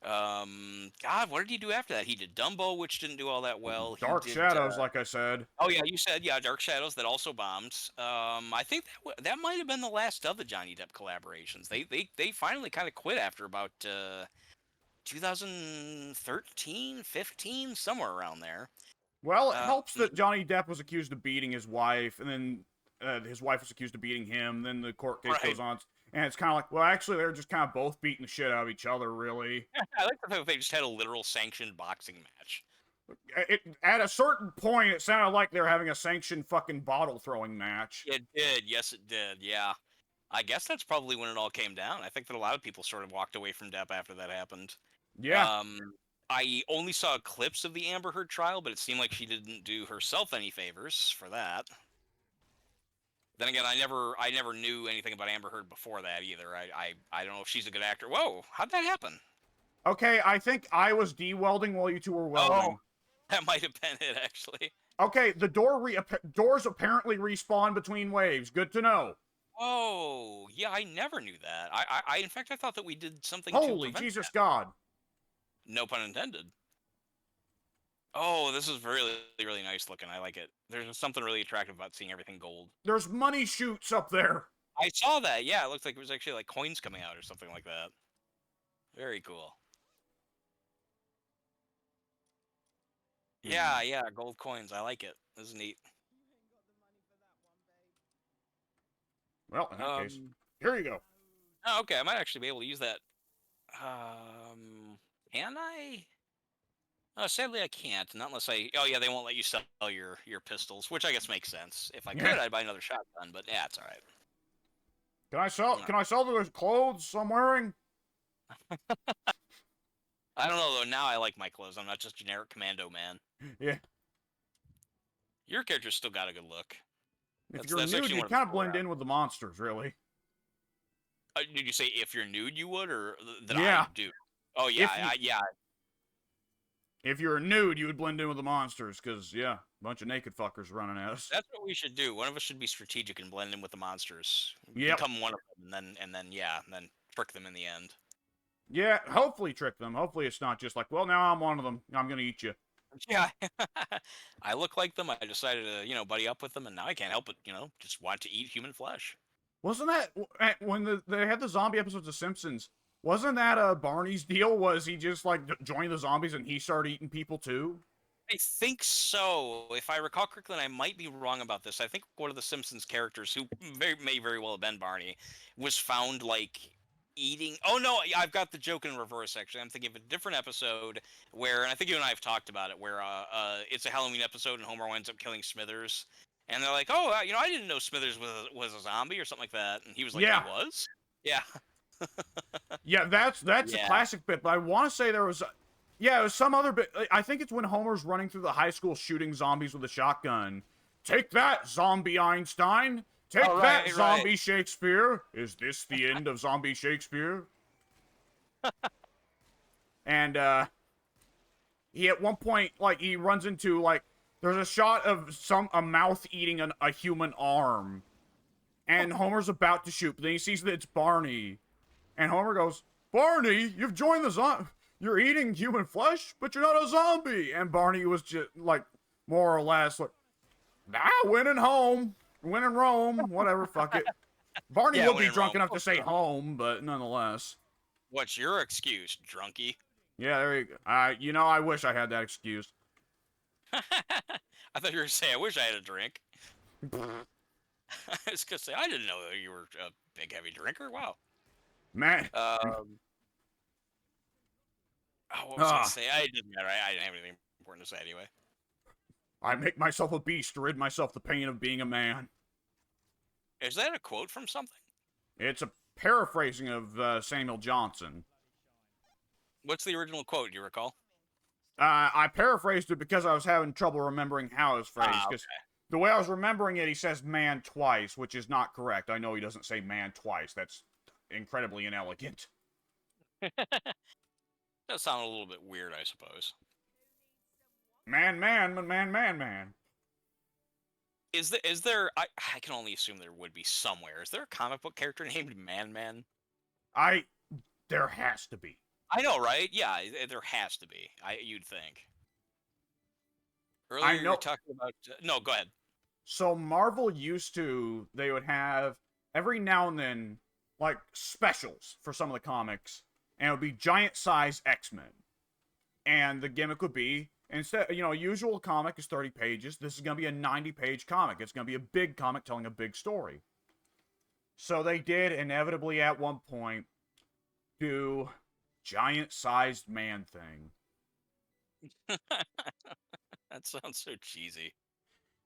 God, what did he do after that? He did Dumbo, which didn't do all that well. He Dark did. Shadows, like I said. Oh yeah, you said yeah, Dark Shadows that also bombed. I think that might have been the last of the Johnny Depp collaborations. They finally kind of quit after about 2013, 15, somewhere around there. Well, it Uh, helps that Johnny Depp was accused of beating his wife, and then his wife was accused of beating him. Then the court case right. goes on, and it's kind of like, well, actually, they're just kind of both beating the shit out of each other, really. I like the fact that they just had a literal sanctioned boxing match. At a certain point, it sounded like they were having a sanctioned fucking bottle throwing match. It did. Yes, it did. Yeah. I guess that's probably when it all came down. I think that a lot of people sort of walked away from Depp after that happened. Yeah. Um, I only saw clips of the Amber Heard trial, but it seemed like she didn't do herself any favors for that. Then again, I never knew anything about Amber Heard before that either. I don't know if she's a good actor. Whoa, how'd that happen? Okay, I think I was de-welding while you two were Oh, welding. that might have been it actually. Okay, the doors apparently respawn between waves. Good to know. Oh, yeah, I never knew that. In fact, I thought that we did something to Holy prevent Jesus that. God. No pun intended. Oh, this is really, really nice looking. I like it. There's something really attractive about seeing everything gold. There's money shoots up there. I saw that. Yeah, it looked like it was actually like coins coming out or something like that. Very cool. Yeah, yeah, gold coins. I like it. This is neat. Well, in that case, here you go. Oh, okay. I might actually be able to use that. Can I? Oh, sadly, I can't. Not unless I. Oh, yeah, they won't let you sell your pistols, which I guess makes sense. If I could, Yeah. I'd buy another shotgun. But yeah, it's all right. Can I sell the clothes I'm wearing? I don't know though. Now I like my clothes. I'm not just generic commando man. Yeah. Your character's still got a good look. If you're That's nude, actually you one of kind the of blend in with the monsters, really. Did you say if you're nude you would, or that Yeah. I do? Oh yeah, If you- yeah. If you're a nude, you would blend in with the monsters, because, yeah, a bunch of naked fuckers running at us. That's what we should do. One of us should be strategic and blend in with the monsters. Yep. Become one of them, and then yeah, and then trick them in the end. Yeah, hopefully trick them. Hopefully it's not just like, well, now I'm one of them. I'm going to eat you. Yeah, I look like them. I decided to buddy up with them, and now I can't help but just want to eat human flesh. Wasn't that when they had the zombie episodes of Simpsons? Wasn't that Barney's deal? Was he just like joined the zombies and he started eating people too? I think so. If I recall correctly, and I might be wrong about this. I think one of the Simpsons characters, who may very well have been Barney, was found like eating. Oh no, I've got the joke in reverse. Actually, I'm thinking of a different episode where, and I think you and I have talked about it, where it's a Halloween episode, and Homer winds up killing Smithers, and they're like, "Oh, I didn't know Smithers was a zombie or something like that," and he was like, "He Yeah, was." Yeah, yeah, that's a yeah. classic bit. But I want to say there was, yeah, it was some other bit. I think it's when Homer's running through the high school shooting zombies with a shotgun. Take that, zombie Einstein. Take Oh that, right, right. zombie Shakespeare. Is this the end of zombie Shakespeare? And he at one point, like, he runs into, like, there's a shot of a mouth eating a human arm, and Homer's about to shoot, but then he sees that it's Barney, and Homer goes, "Barney, you've joined the zombie. You're eating human flesh, but you're not a zombie." And Barney was just like, more or less, like, winning home, winning Rome, whatever, fuck it. Barney Yeah, will when be in drunk Rome. enough to say home, but nonetheless. What's your excuse, drunkie? Yeah, there you go. You know, I wish I had that excuse. I thought you were gonna say, I wish I had a drink. I was gonna say, I didn't know that you were a big heavy drinker. Wow. Man. What was I gonna say? I didn't matter. I didn't have anything important to say anyway. I make myself a beast to rid myself the pain of being a man. Is that a quote from something? It's a paraphrasing of Samuel Johnson. What's the original quote? Do you recall? I paraphrased it because I was having trouble remembering how it was phrased. Ah, Because the way I was remembering it, he says man twice, which is not correct. I know he doesn't say man twice. That's incredibly inelegant. That sounded a little bit weird, I suppose. Man, man, man, man, man. Is there? I can only assume there would be somewhere. Is there a comic book character named Man Man? There has to be. I know, right? Yeah, there has to be. You'd think. Earlier I you know. were talking about. No, go ahead. So Marvel used to, they would have every now and then, like, specials for some of the comics, and it would be giant-size X-Men. And the gimmick would be, instead, a usual comic is 30 pages. This is going to be a 90-page comic. It's going to be a big comic telling a big story. So they did, inevitably at one point, do giant-sized Man-Thing. That sounds so cheesy.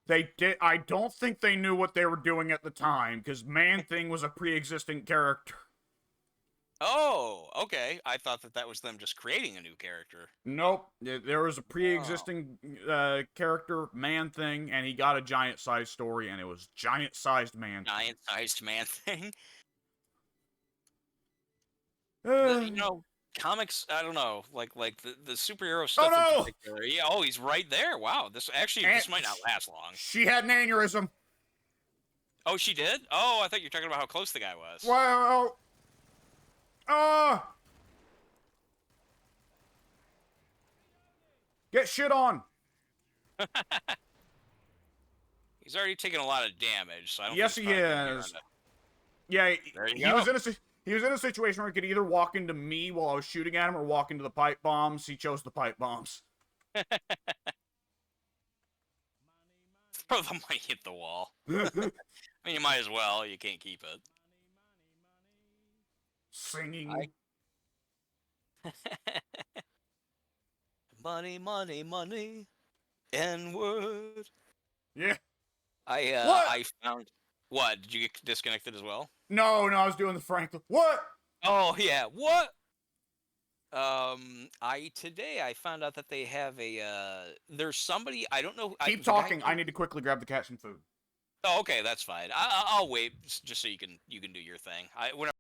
They did. I don't think they knew what they were doing at the time, because Man-Thing was a pre-existing character. Oh, okay. I thought that was them just creating a new character. Nope. There was a pre-existing character, Man-Thing, and he got a giant-sized story, and it was giant-sized Man-Thing. Giant-sized Man-Thing. Uh, Comics. I don't know, like the superhero stuff. Oh, no! In particular. Yeah. Oh, he's right there. Wow. This might not last long. She had an aneurysm. Oh, she did. Oh, I thought you were talking about how close the guy was. Well, get shit on. He's already taken a lot of damage, so I don't. Yes, think he it's probably is. Yeah, There you he go. was in a situation where he could either walk into me while I was shooting at him or walk into the pipe bombs. He chose the pipe bombs. Throw the money at the wall. I mean, you might as well. You can't keep it. Singing. Money, money, money. N-word. Yeah. I found. What? Did you get disconnected as well? No, I was doing the Franklin. What? Oh yeah. What? Today I found out that they have there's somebody, I don't know. Keep talking. I need to quickly grab the cat some food. Oh, okay, that's fine. I'll wait just so you can do your thing. Whenever